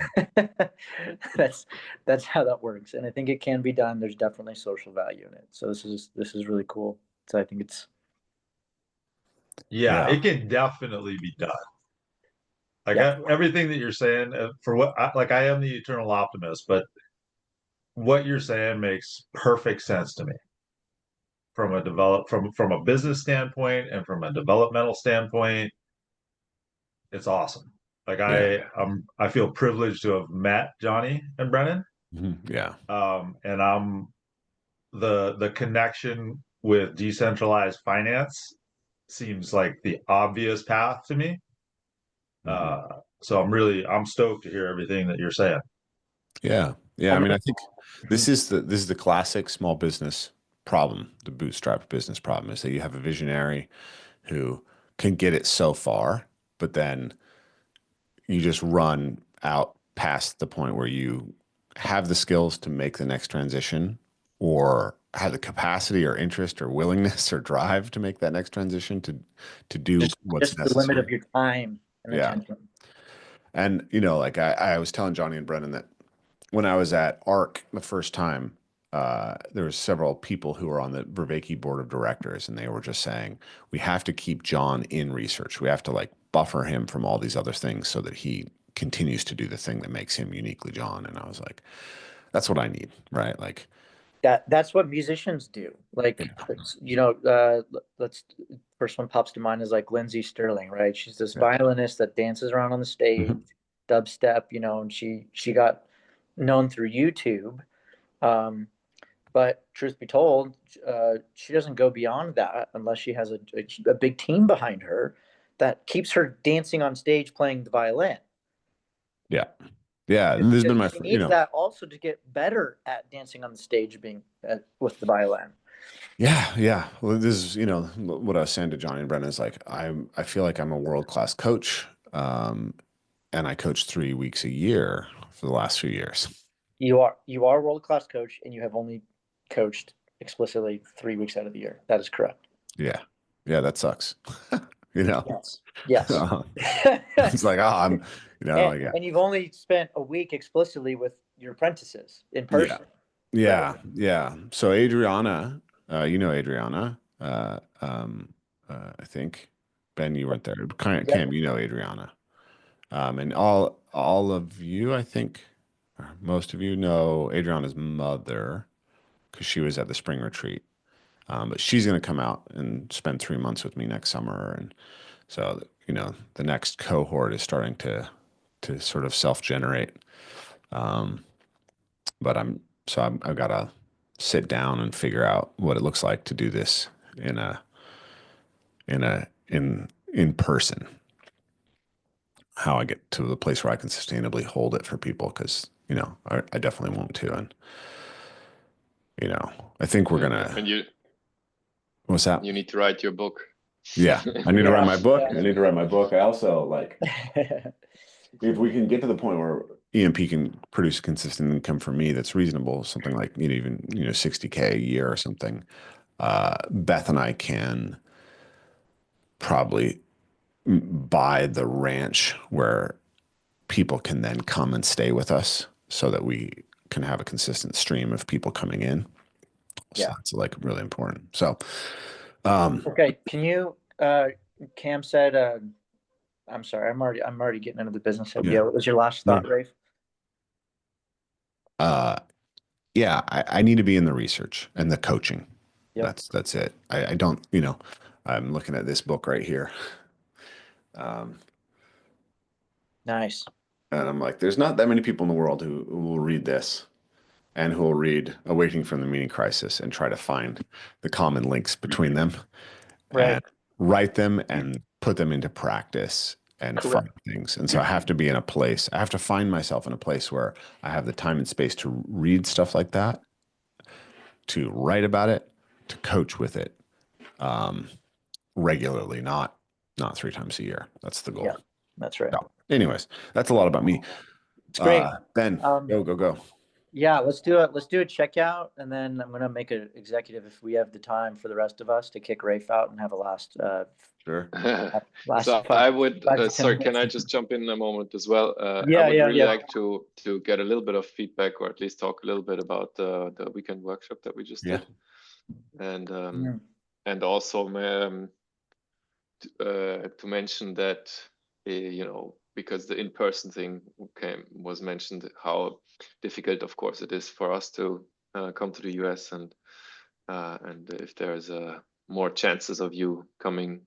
that's how that works. And I think it can be done. There's definitely social value in it. So this is really cool. So I think it's Yeah, it can definitely be done. Like everything that you're saying, for what I am the eternal optimist, but what you're saying makes perfect sense to me from from a business standpoint and from a developmental standpoint. It's awesome. Like I feel privileged to have met Johnny and Brennan. Yeah. And I'm the connection with decentralized finance seems like the obvious path to me. So I'm stoked to hear everything that you're saying. Yeah. Yeah. I mean, I think this is the classic small business problem, the bootstrap business problem, is that you have a visionary who can get it so far, but then you just run out past the point where you have the skills to make the next transition or have the capacity or interest or willingness or drive to make that next transition to do what's just necessary. the limit of your time and attention. And, like I was telling Johnny and Brennan that when I was at ARC the first time, there was several people who were on the Vervaeke board of directors, and they were just saying, we have to keep John in research. We have to like buffer him from all these other things so that he continues to do the thing that makes him uniquely John. And I was like, that's what I need, right? Like that's what musicians do. Like, let's first one pops to mind is like Lindsey Sterling, right? She's this violinist that dances around on the stage, dubstep, and she got known through YouTube. But truth be told, she doesn't go beyond that unless she has a big team behind her that keeps her dancing on stage playing the violin. Yeah. Yeah. And there's been she needs that also to get better at dancing on the stage with the violin. Yeah. Yeah. Well, this is, what I was saying to Johnny and Brennan is like, I feel like I'm a world-class coach. And I coach 3 weeks a year for the last few years. You are a world-class coach, and you have only coached explicitly 3 weeks out of the year. That is correct. Yeah. Yeah. That sucks. Yes. It's like, I'm, and you've only spent a week explicitly with your apprentices in person. Yeah. Right? Yeah. So Adriana, Adriana, I think Ben, you weren't there. Cam, Adriana. And all of you, I think, most of you know Adriana's mother because she was at the spring retreat. But she's going to come out and spend 3 months with me next summer. And so, you know, the next cohort is starting to sort of self-generate. But I've got to sit down and figure out what it looks like to do this in person. How I get to the place where I can sustainably hold it for people, because, you know, I definitely want to. And, you know, I think we're gonna. And you, what's that? You need to write your book. Yeah, I need to write my book. Yeah. I need to write my book. I also like, if we can get to the point where EMP can produce consistent income for me that's reasonable, something like, you know, even, you know, 60K a year or something, Beth and I can probably buy the ranch where people can then come and stay with us, so that we can have a consistent stream of people coming in. So Yeah. that's like really important. So, Okay. Can you, Cam said, I'm sorry, I'm already getting into the business. Yeah. Yeah. What was your last thought, Rafe? yeah, I need to be in the research and the coaching. Yep. That's it. I don't, you know, I'm looking at this book right here. Nice. And I'm like, there's not that many people in the world who will read this and who will read Awakening from the Meaning Crisis and try to find the common links between them, Right. and write them and put them into practice and Correct. find things. And so I have to be in a place, I have to find myself in a place where I have the time and space to read stuff like that, to write about it, to coach with it, regularly, not 3 times a year. That's the goal. Yeah, that's right. So, anyways, that's a lot about me. It's great. Ben, go. Yeah, let's do a checkout, and then I'm gonna make an executive, if we have the time, for the rest of us to kick Rafe out and have a last. Sure. So I would, 5 to 10 sorry, can I minutes. just jump in a moment as well? Yeah, I would yeah, really yeah. like to get a little bit of feedback, or at least talk a little bit about the weekend workshop that we just did. And and also to mention that, you know, because the in-person thing was mentioned, how difficult, of course, it is for us to come to the US, and if there's more chances of you coming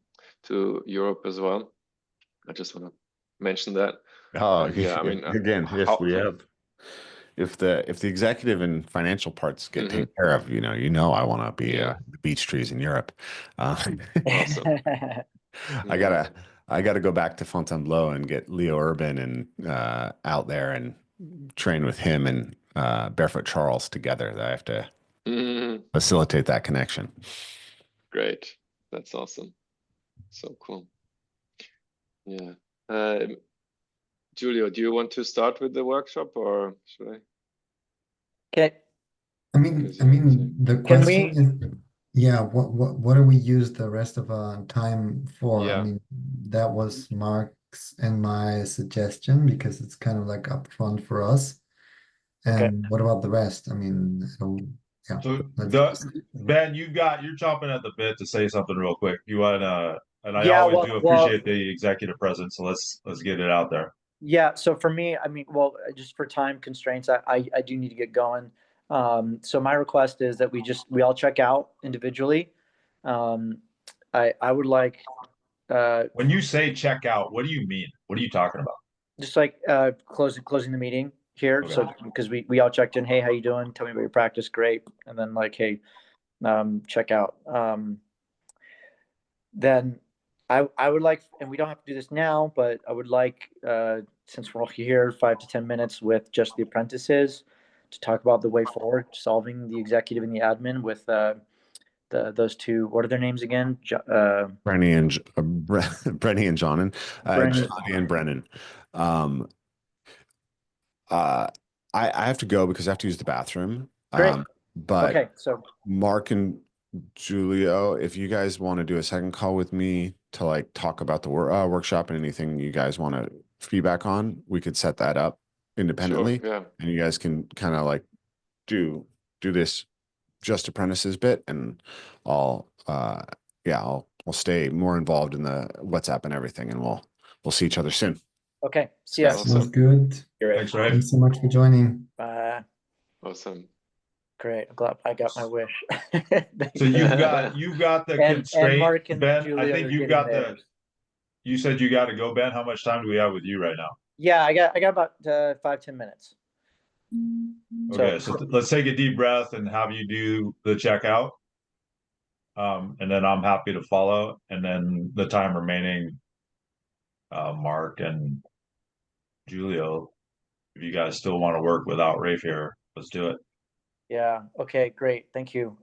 to Europe as well. I just want to mention that. Oh, yeah, I mean, again, if the executive and financial parts get taken care of, you know, I want to be the beach trees in Europe. Awesome. I gotta go back to Fontainebleau and get Leo Urban and out there and train with him and Barefoot Charles together. I have to facilitate that connection. Great, that's awesome. So cool. Yeah. Giulio, do you want to start with the workshop, or should I? Okay. I mean, the question is, yeah, what do we use the rest of our time for? Yeah. I mean, that was Mark's and my suggestion, because it's kind of like upfront for us. And what about the rest? I mean, yeah. So Ben, you're chomping at the bit to say something real quick. You want and I always do appreciate the executive presence, so let's get it out there. Yeah, so for me, I mean, well, just for time constraints, I do need to get going. So my request is that we all check out individually. I would like when you say check out, what do you mean? What are you talking about? Just like closing the meeting here. Okay. So because we all checked in, hey, how you doing? Tell me about your practice, great. And then like, hey, check out. Then I would like, and we don't have to do this now, but I would like, since we're all here, 5 to 10 minutes with just the apprentices to talk about the way forward, solving the executive and the admin with those two. What are their names again? Brenny and Brenny and Johnny and Brennan. I have to go because I have to use the bathroom. Great. But okay, so Mark and Giulio, if you guys want to do a second call with me to like talk about the workshop and anything you guys want to feedback on, we could set that up independently. Sure, yeah. And you guys can kind of like do this just apprentices bit, and I'll stay more involved in the WhatsApp and everything, and we'll see each other soon. Okay, see ya. Sounds good. Thanks, Rafe. Thanks so much for joining. Bye. Awesome. Great. I'm glad I got my wish. So you've got the and constraint, Mark and Ben. I Giulio think are you've getting got the. theirs. You said you got to go, Ben. How much time do we have with you right now? Yeah, I got about 5-10 minutes. Okay, so let's take a deep breath and have you do the checkout. And then I'm happy to follow. And then the time remaining, Mark and Giulio, if you guys still want to work without Rafe here, let's do it. Yeah. Okay. Great. Thank you.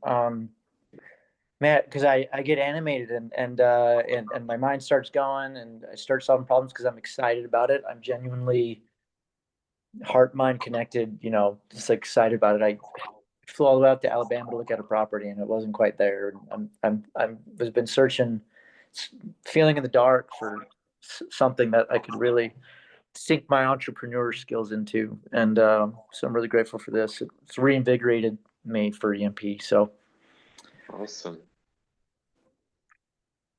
Man, because I get animated and my mind starts going and I start solving problems because I'm excited about it. I'm genuinely heart mind connected. You know, just like excited about it. I flew all the way out to Alabama to look at a property and it wasn't quite there. I'm was been searching, feeling in the dark for something that I could really sink my entrepreneur skills into. And so I'm really grateful for this. It's reinvigorated me for EMP. So Awesome.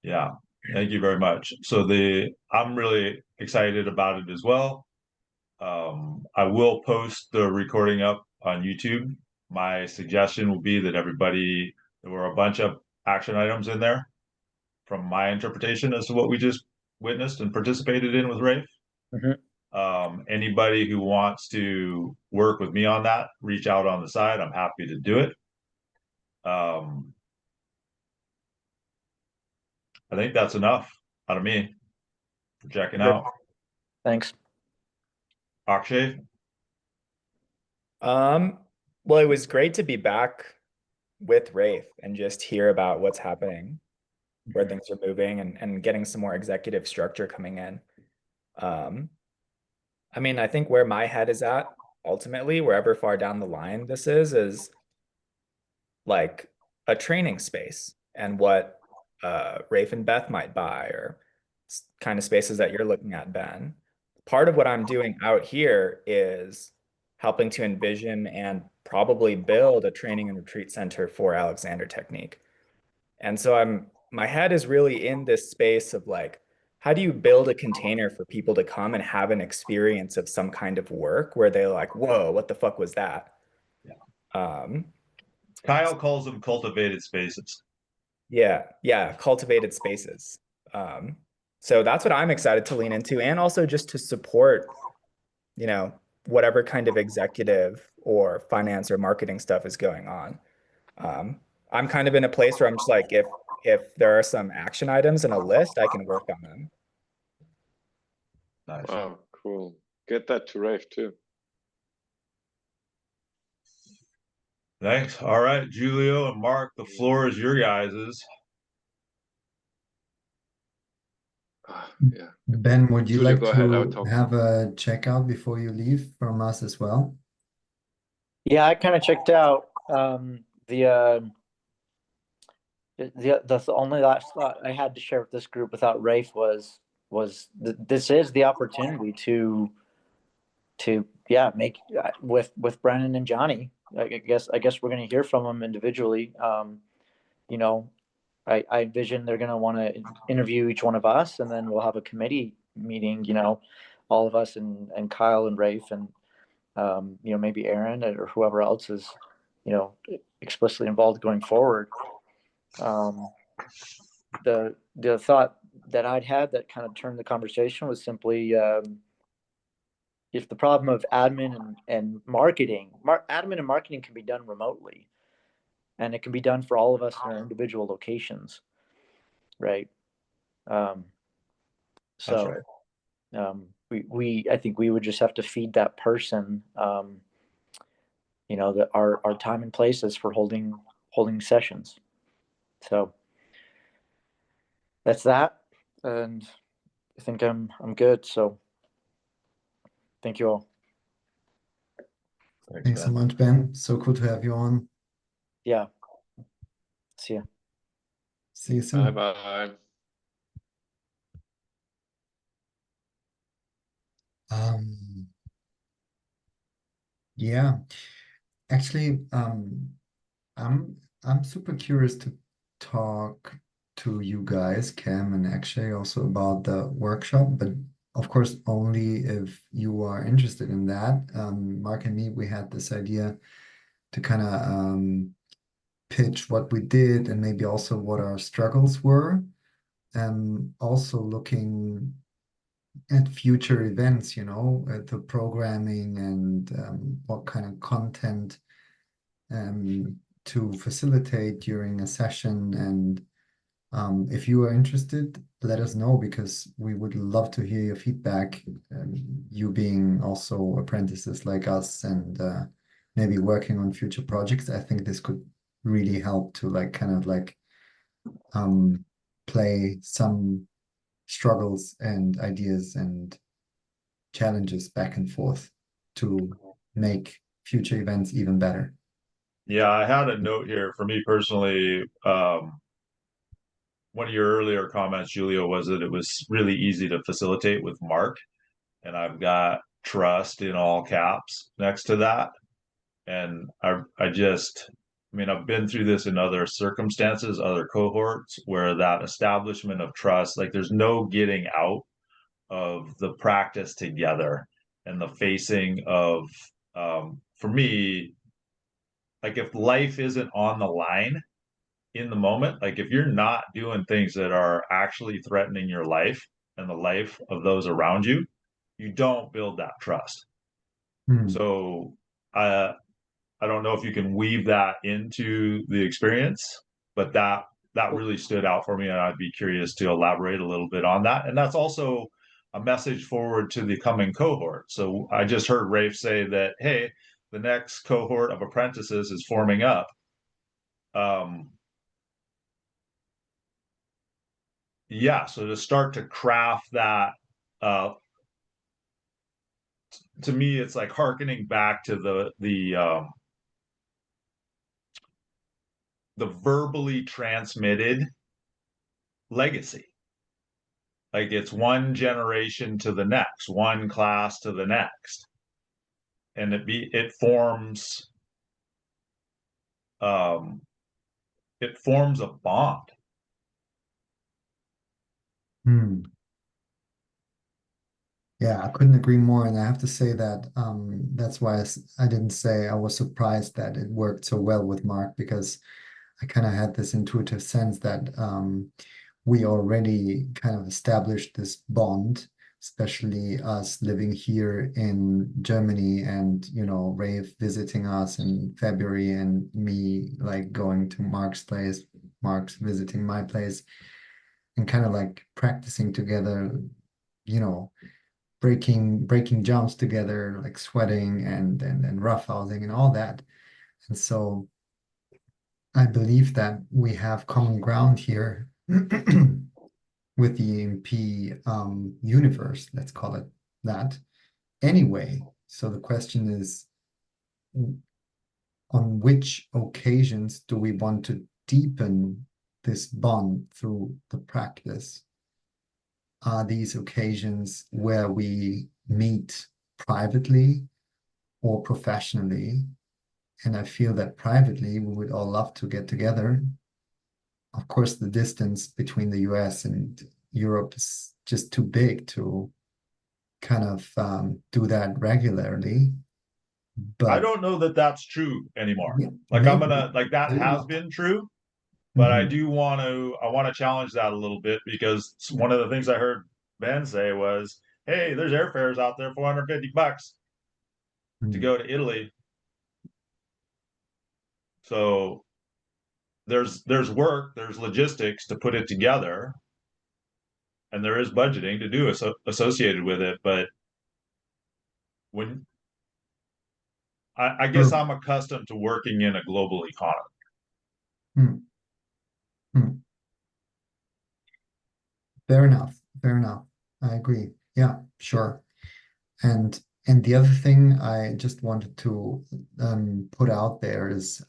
Yeah, thank you very much. So I'm really excited about it as well. I will post the recording up on YouTube. My suggestion will be that there were a bunch of action items in there from my interpretation as to what we just witnessed and participated in with Rafe. Anybody who wants to work with me on that, reach out on the side. I'm happy to do it. I think that's enough out of me for checking out. Thanks. Akshay? Well, it was great to be back with Rafe and just hear about what's happening, where things are moving and getting some more executive structure coming in. I mean, I think where my head is at ultimately, wherever far down the line this is like a training space and what Rafe and Beth might buy or kind of spaces that you're looking at, Ben. Part of what I'm doing out here is helping to envision and probably build a training and retreat center for Alexander Technique. And so my head is really in this space of like, how do you build a container for people to come and have an experience of some kind of work where they're like, whoa, what the fuck was that? Yeah. Kyle calls them cultivated spaces. Yeah, cultivated spaces. So that's what I'm excited to lean into, and also just to support, you know, whatever kind of executive or finance or marketing stuff is going on. I'm kind of in a place where I'm just like, if there are some action items in a list, I can work on them. Nice. Wow, cool. Get that to Rafe too. Thanks. All right, Giulio and Mark, the floor is your guys's. Yeah. Ben, would you Giulio, like go ahead. I would to talk. have a checkout before you leave from us as well? Yeah, I kind of checked out. The only last thought I had to share with this group without Rafe was this is the opportunity to make with Brennan and Johnny. I guess we're going to hear from them individually. You know, I envision they're going to want to interview each one of us, and then we'll have a committee meeting. You know, all of us and Kyle and Rafe and you know, maybe Aaron or whoever else is, you know, explicitly involved going forward. The thought that I'd had that kind of turned the conversation was simply if the problem of admin and marketing, admin and marketing can be done remotely, and it can be done for all of us in our individual locations, right? So That's right. I think we would just have to feed that person, you know, that our time and places for holding sessions. So that's that, and I think I'm good. So thank you all. Thanks so much, Ben. So cool to have you on. Yeah. See ya. See you soon. Bye-bye. Yeah, actually, I'm super curious to talk to you guys, Cam and Akshay, also about the workshop, but of course only if you are interested in that. Mark and me, we had this idea kind of pitch what we did and maybe also what our struggles were. And also looking at future events, you know, at the programming and what kind of content to facilitate during a session. And if you are interested, let us know, because we would love to hear your feedback. You being also apprentices like us and maybe working on future projects, I think this could really help to like kind of like play some struggles and ideas and challenges back and forth to make future events even better. Yeah, I had a note here for me personally. One of your earlier comments, Giulio, was that it was really easy to facilitate with Mark, and I've got trust in all caps next to that. And I just, I mean, I've been through this in other circumstances, other cohorts, where that establishment of trust, like there's no getting out of the practice together and the facing of, for me, like if life isn't on the line in the moment, like if you're not doing things that are actually threatening your life and the life of those around you, you don't build that trust. So I don't know if you can weave that into the experience, but that really stood out for me, and I'd be curious to elaborate a little bit on that. And that's also a message forward to the coming cohort. So I just heard Rafe say that, hey, the next cohort of apprentices is forming up. Yeah, so to start to craft that, to me, it's like hearkening back to the verbally transmitted legacy. Like it's one generation to the next, one class to the next, and it forms a bond. Yeah, I couldn't agree more. And I have to say that that's why I didn't say I was surprised that it worked so well with Mark, because I kind of had this intuitive sense that we already kind of established this bond, especially us living here in Germany and, you know, Rafe visiting us in February and me like going to Mark's place, Mark's visiting my place, and kind of like practicing together, you know, breaking jumps together, like sweating and roughhousing and all that. And so I believe that we have common ground here with the EMP universe, let's call it that. Anyway, so the question is, on which occasions do we want to deepen this bond through the practice? Are these occasions where we meet privately or professionally? And I feel that privately, we would all love to get together. Of course, the distance between the US and Europe is just too big to kind of do that regularly. But I don't know that that's true anymore. yeah, Like maybe, that maybe has not. been true, but I Mhm. do want to challenge that a little bit, because one of the things I heard Ben say was, hey, there's airfares out there, $450 to go to Italy. So there's work, there's logistics to put it together, and there is budgeting to do associated with it. But when I guess True. I'm accustomed to working in a global economy. Hmm. Hmm. Fair enough. Fair enough. I agree. Yeah, sure. And the other thing I just wanted to put out there is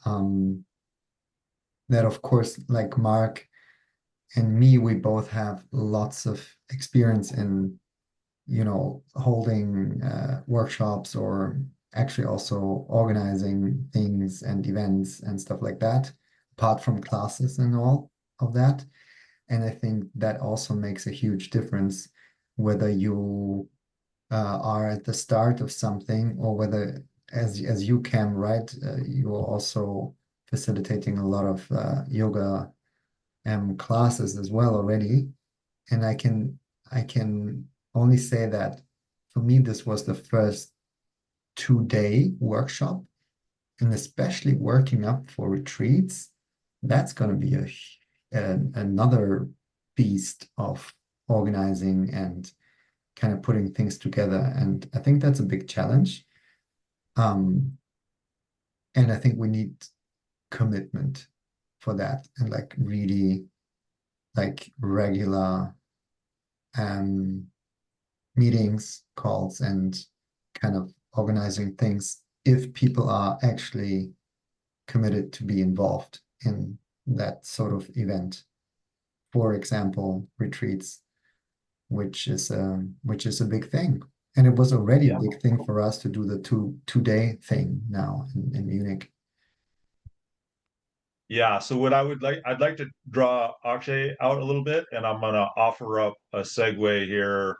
that of course, like Mark and me, we both have lots of experience in, you know, holding workshops or actually also organizing things and events and stuff like that, apart from classes and all of that. And I think that also makes a huge difference whether you are at the start of something or whether as you can, right? You are also facilitating a lot of yoga classes as well already. And I can only say that for me, this was the first 2-day workshop, and especially working up for retreats, that's going to be another beast of organizing and kind of putting things together. And I think that's a big challenge. And I think we need commitment for that, and like really like regular meetings, calls, and kind of organizing things if people are actually committed to be involved in that sort of event. For example, retreats, which is a big thing. And it was already a big thing for us to do the two-day thing now in Munich. Yeah, so what I'd like to draw Akshay out a little bit, and I'm gonna offer up a segue here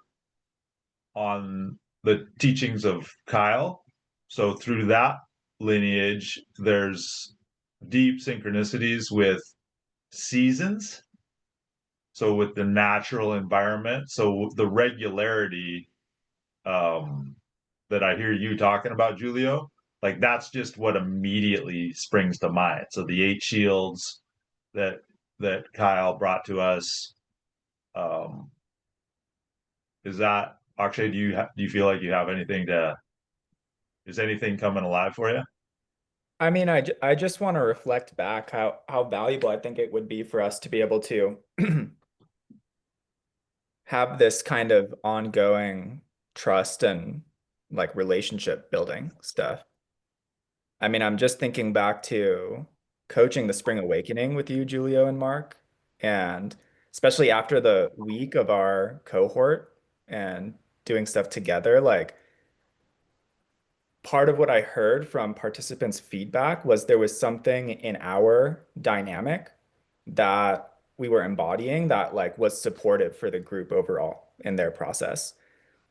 on the teachings of Kyle. So through that lineage, there's deep synchronicities with seasons. So with the natural environment, so the regularity that I hear you talking about, Giulio, like that's just what immediately springs to mind. So the 8 shields that Kyle brought to us, is that Akshay? Do you feel like you have anything to? Is anything coming alive for you? I mean, I just want to reflect back how valuable I think it would be for us to be able to have this kind of ongoing trust and like relationship building stuff. I mean, I'm just thinking back to coaching the Spring Awakening with you, Giulio and Mark, and especially after the week of our cohort and doing stuff together, like part of what I heard from participants' feedback was there was something in our dynamic that we were embodying that like was supportive for the group overall in their process.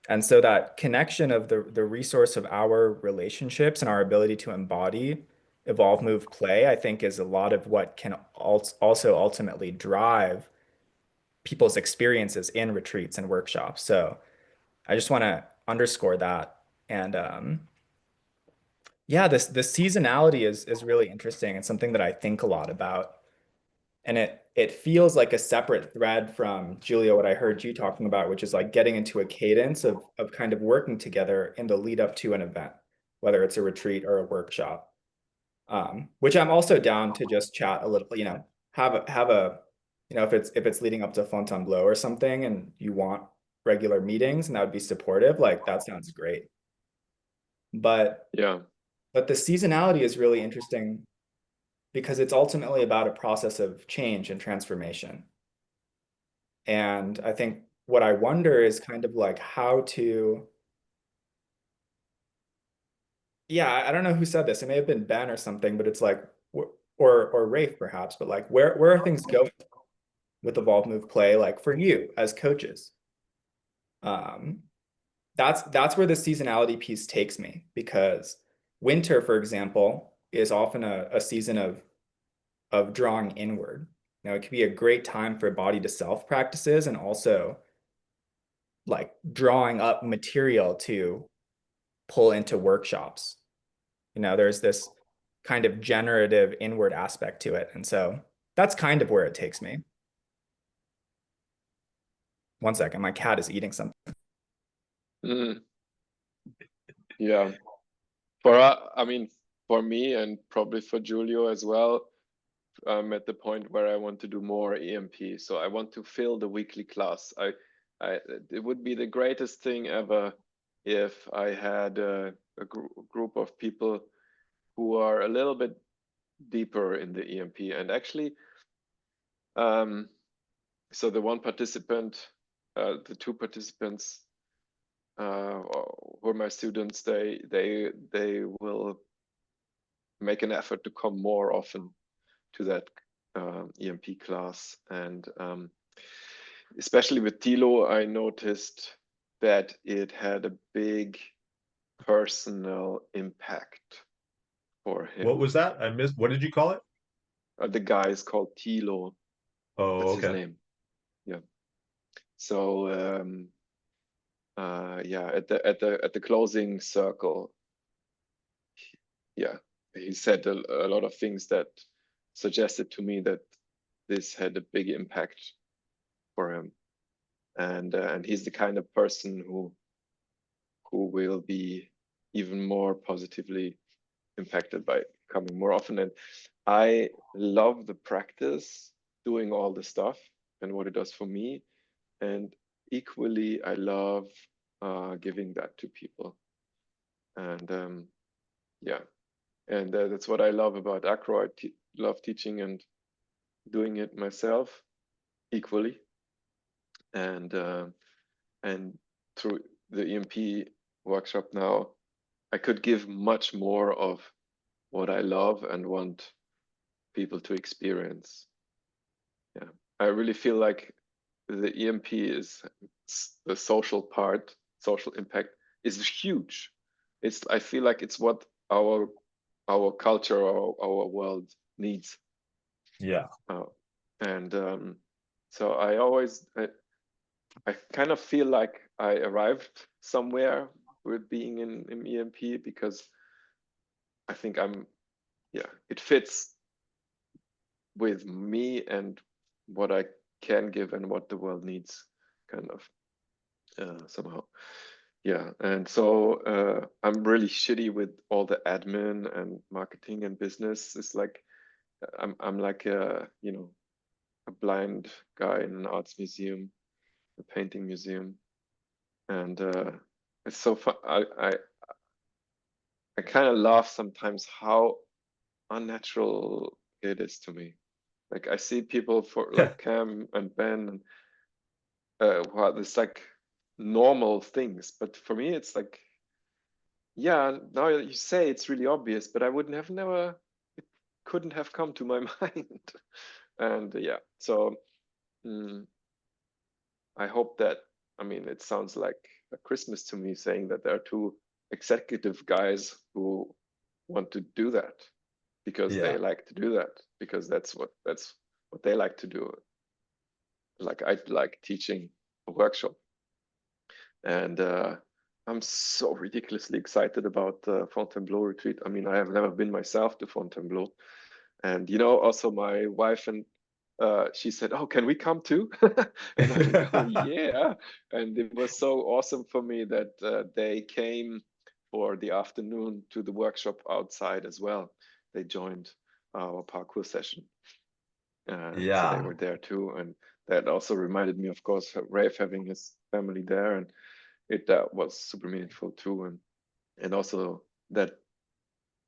And so that connection of the resource of our relationships and our ability to embody, evolve, move, play, I think is a lot of what can also ultimately drive people's experiences in retreats and workshops. So I just want to underscore that. And yeah, this seasonality is really interesting and something that I think a lot about. And it feels like a separate thread from Giulio, what I heard you talking about, which is like getting into a cadence of kind of working together in the lead up to an event, whether it's a retreat or a workshop. Which I'm also down to just chat a little, have a, if it's leading up to Fontainebleau or something and you want regular meetings and that would be supportive, like that sounds great. But Yeah. But the seasonality is really interesting because it's ultimately about a process of change and transformation. And I think what I wonder is kind of like how to, yeah, I don't know who said this. It may have been Ben or something, but it's like, or Rafe perhaps, but like where are things going with Evolve, Move, Play, like for you as coaches? That's where the seasonality piece takes me, because winter, for example, is often a season of drawing inward. Now, it could be a great time for body to self practices and also like drawing up material to pull into workshops. There's this kind of generative inward aspect to it. And so that's kind of where it takes me. One second, my cat is eating something. Yeah. I mean, for me and probably for Giulio as well, I'm at the point where I want to do more EMP. So I want to fill the weekly class. It would be the greatest thing ever if I had a group of people who are a little bit deeper in the EMP. And actually, so the one participant, the 2 participants who are my students, they will make an effort to come more often to that EMP class. And especially with Thilo, I noticed that it had a big personal impact for him. What was that? I missed. What did you call it? The guy is called Thilo. Oh, That's okay. his name. Yeah. So yeah, at the closing circle, yeah, he said a lot of things that suggested to me that this had a big impact for him, and he's the kind of person who will be even more positively impacted by coming more often. And I love the practice, doing all the stuff and what it does for me, and equally I love giving that to people. And yeah, and that's what I love about acro. I love teaching and doing it myself equally, and through the EMP workshop now, I could give much more of what I love and want people to experience. Yeah, I really feel like the EMP is the social part, social impact is huge. I feel like it's what our culture, our world needs. Yeah. And so I kind of feel like I arrived somewhere with being in EMP, because I think it fits with me and what I can give and what the world needs, kind of somehow. Yeah, and so I'm really shitty with all the admin and marketing and business. It's like I'm like a blind guy in an arts museum, a painting museum, and it's so fun. I kind of laugh sometimes how unnatural it is to me. Like I see people for like Cam and Ben, wow, it's like normal things, but for me it's like, yeah, now you say it's really obvious, but I wouldn't have never, it couldn't have come to my mind. And yeah, so I hope that, I mean, it sounds like a Christmas to me saying that there are two executive guys who want to do that because they like to do that, because that's what they like to do. Like I like teaching a workshop, and I'm so ridiculously excited about the Fontainebleau retreat. I mean, I have never been myself to Fontainebleau, and also my wife, and she said, "Oh, can we come too?" And I go, "Oh, yeah." And it was so awesome for me that they came for the afternoon to the workshop outside as well. They joined our parkour session. So they were there too, and that also reminded me, of course, of Rafe having his family there, and it was super meaningful too, and also that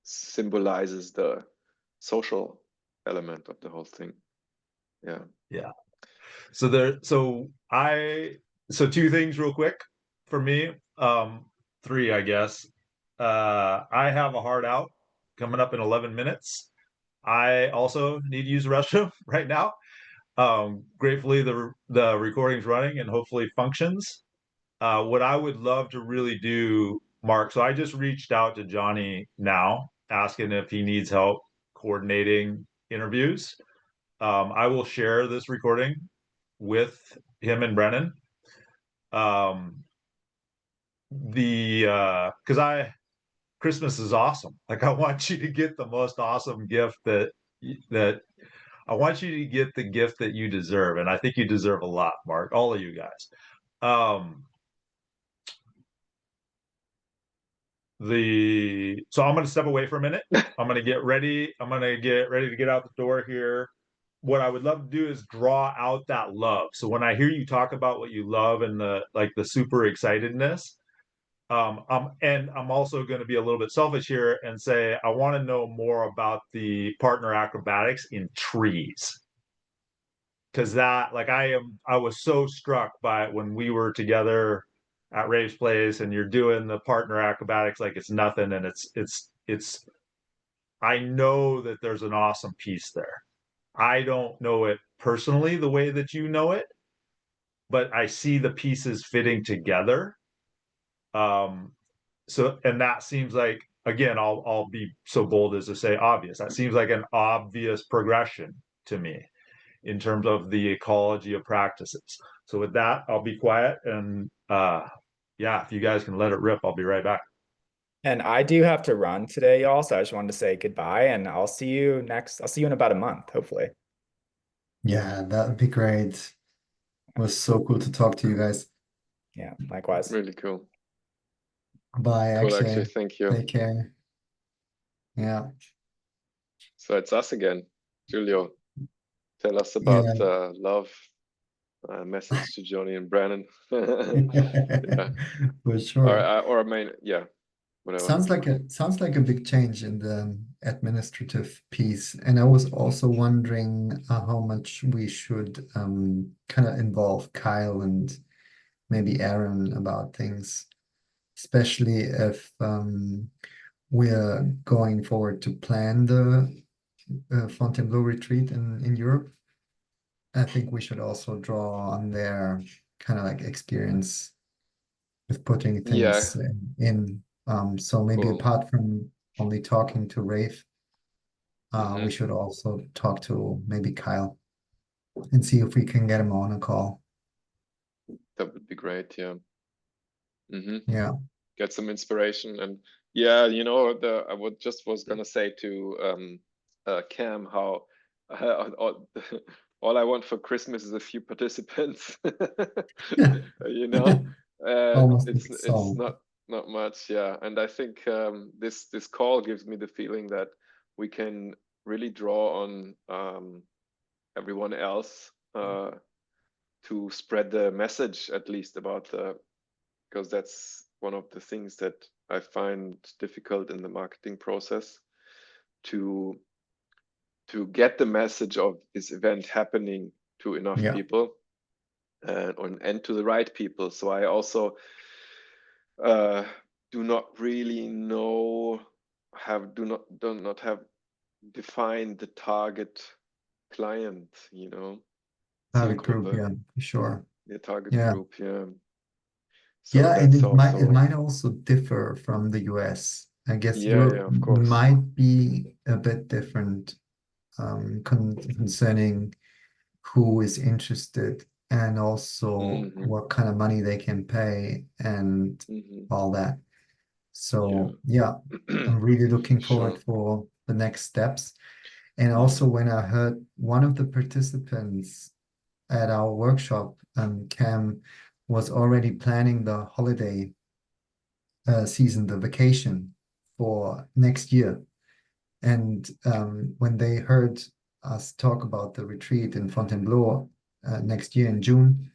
symbolizes the social element of the whole thing. Yeah. So two things real quick for me. Three, I guess. I have a hard out coming up in 11 minutes. I also need to use the restroom right now. Gratefully the recording's running and hopefully functions. What I would love to really do, Mark, so I just reached out to Johnny now, asking if he needs help coordinating interviews. I will share this recording with him and Brennan. Because Christmas is awesome. Like I want you to get the most awesome gift that I want you to get the gift that you deserve, and I think you deserve a lot, Mark. All of you guys. So I'm going to step away for a minute. I'm going to get ready. I'm going to get ready to get out the door here. What I would love to do is draw out that love. So when I hear you talk about what you love and the super excitedness, I'm also going to be a little bit selfish here and say I want to know more about the partner acrobatics in trees. Because I was so struck by it when we were together at Rafe's place and you're doing the partner acrobatics like it's nothing, and it's I know that there's an awesome piece there. I don't know it personally the way that you know it, but I see the pieces fitting together. So, and that seems like, again, I'll be so bold as to say obvious. That seems like an obvious progression to me in terms of the ecology of practices. So with that, I'll be quiet, and yeah, if you guys can let it rip, I'll be right back. And I do have to run today, y'all. So I just wanted to say goodbye, and I'll see you in about a month, hopefully. Yeah, that would be great. It was so cool to talk to you guys. Yeah, likewise. Really cool. Bye, Cool, Akshay. actually. Thank you. Take care. Yeah. So it's us again. Giulio, tell us about Yeah. love message to Johnny and Brandon. Yeah. For sure. Or I mean, yeah, whatever. Sounds like a big change in the administrative piece. And I was also wondering how much we should kind of involve Kyle and maybe Aaron about things, especially if we're going forward to plan the Fontainebleau retreat in Europe. I think we should also draw on their kind of like experience with putting Yeah, things in. So maybe cool. apart from only talking to Rafe, Mhm. we should also talk to maybe Kyle and see if we can get him on a call. That would be great. Yeah. Yeah. Get some inspiration. And yeah, you know, I was gonna say to Cam how all I want for Christmas is a few participants. You know, and Almost like a it's song. not much. Yeah, and I think this call gives me the feeling that we can really draw on everyone else to spread the message, at least about the, because that's one of the things that I find difficult in the marketing process, to get the message of this event happening to enough Yeah. people and to the right people. So I also do not really know, do not have defined the target client, you know, Target group, Zielgruppe, yeah, for sure. the target Yeah. group. Yeah. So Yeah, and that's it also, might also differ from the US. I guess yeah, Europe of course. might be a bit different concerning who is interested and also Mhm. what kind of money they can pay and Mhm. all that. Yeah. So yeah, I'm really looking forward Sure. for the next steps. And Yeah. also when I heard one of the participants at our workshop, Cam, was already planning the holiday season, the vacation for next year. And when they heard us talk about the retreat in Fontainebleau next year in June,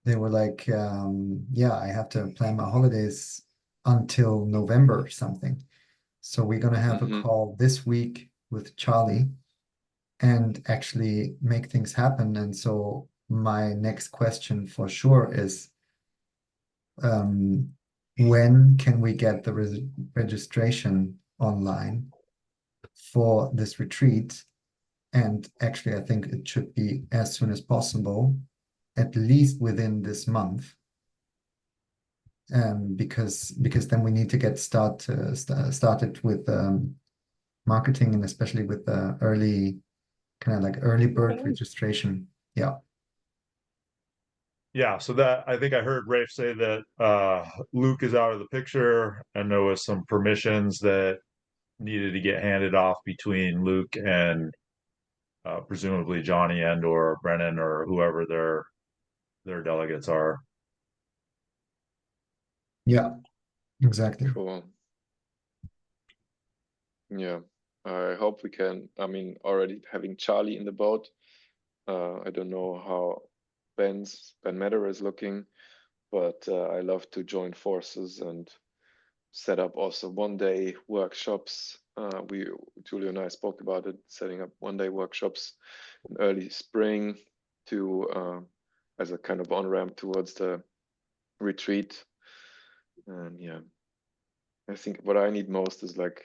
they were like, yeah, I have to plan my holidays until November or something. So we're going to have a Mhm. call this week with Charlie and actually make things happen. And so my next question for sure is, when can we get the registration online for this retreat? And actually, I think it should be as soon as possible, at least within this month, because then we need to get started with marketing and especially with the early kind of like early bird registration. Yeah. Yeah, so that, I think I heard Rafe say that Luke is out of the picture, and there was some permissions that needed to get handed off between Luke and presumably Johnny and or Brennan or whoever their delegates are. Yeah, exactly. Cool. Yeah. I hope we can, I mean, already having Charlie in the boat. I don't know how Ben Meadow is looking, but I love to join forces and set up also one-day workshops. Giulio and I spoke about it, setting up one-day workshops in early spring to as a kind of on-ramp towards the retreat. And yeah, I think what I need most is like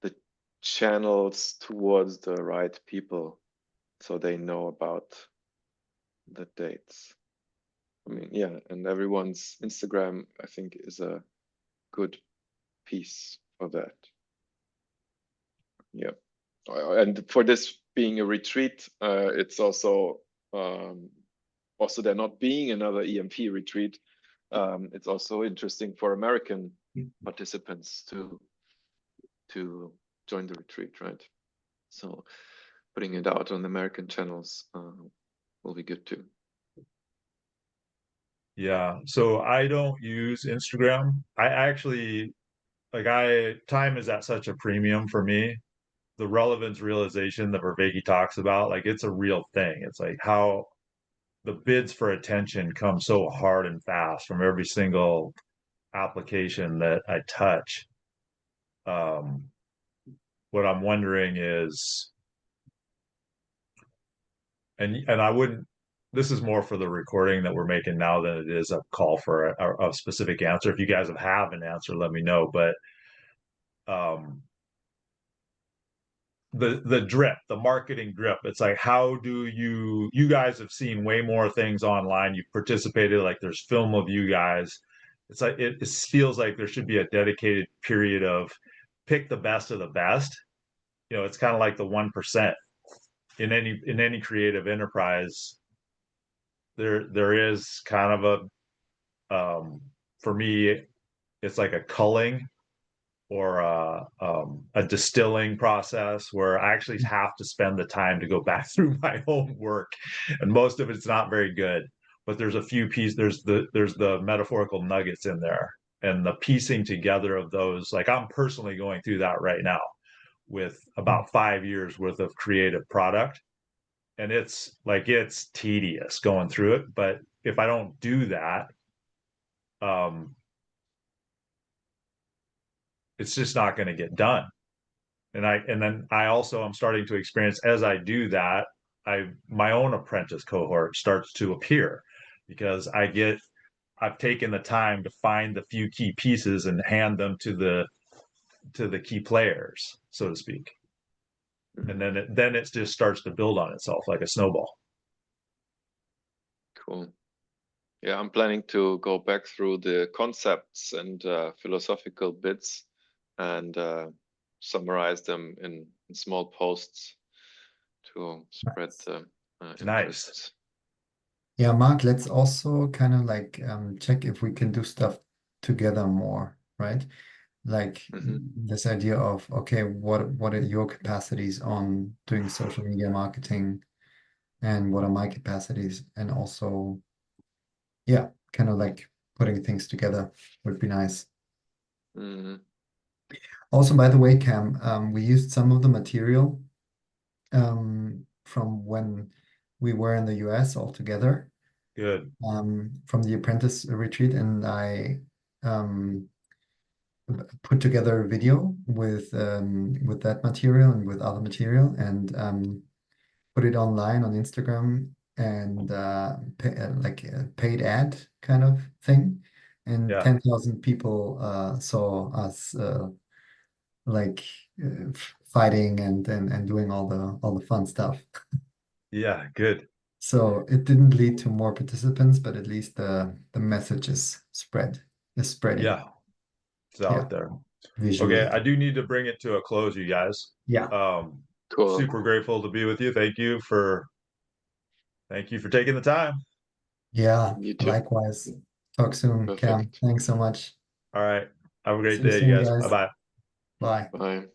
the channels towards the right people, so they know about the dates. I mean, yeah, and everyone's Instagram, I think, is a good piece for that. Yeah, and for this being a retreat, it's also there not being another EMP retreat. It's also interesting for American participants to join the retreat, right? So putting it out on American channels will be good too. Yeah, so I don't use Instagram. I actually time is at such a premium for me. The relevance realization that Vervaeke talks about, like it's a real thing. It's like how the bids for attention come so hard and fast from every single application that I touch. What I'm wondering is, and I wouldn't, this is more for the recording that we're making now than it is a call for a specific answer. If you guys have an answer, let me know. But the drip, the marketing drip, it's like, how do you guys have seen way more things online. You've participated, like there's film of you guys. It's like it feels like there should be a dedicated period of pick the best of the best. You know, it's kind of like the 1% in any creative enterprise. There is kind of for me, it's like a culling or a distilling process where I actually have to spend the time to go back through my own work, and most of it's not very good. But there's a few pieces. There's the metaphorical nuggets in there, and the piecing together of those. Like I'm personally going through that right now with about 5 years worth of creative product, and it's tedious going through it. But if I don't do that, it's just not going to get done. And then I also am starting to experience, as I do that, my own apprentice cohort starts to appear, because I've taken the time to find the few key pieces and hand them to the key players, so to speak. And then it just starts to build on itself like a snowball. Cool. Yeah, I'm planning to go back through the concepts and philosophical bits and summarize them in small posts to spread the Nice. Yeah, Mark, let's also kind of like check if we can do stuff together more, right? Like this idea of, okay, what are your capacities on doing social media marketing, and what are my capacities? And also, yeah, kind of like putting things together would be nice. Also, by the way, Cam, we used some of the material from when we were in the US all together. Good. From the apprentice retreat, and I put together a video with that material and with other material, and put it online on Instagram, and like a paid ad kind of thing, and Yeah. 10,000 people saw us like fighting and doing all the fun stuff. Yeah, good. So it didn't lead to more participants, but at least the message is spreading. Yeah, it's out there. Visually. Okay, I do need to bring it to a close, you guys. Yeah. Cool. Super grateful to be with you. Thank you for taking the time. Yeah, You too. likewise. Talk soon, Cam. Perfect. Thanks so much. All right. Have a great See you day, soon, you guys. guys. Bye-bye. Bye. Bye.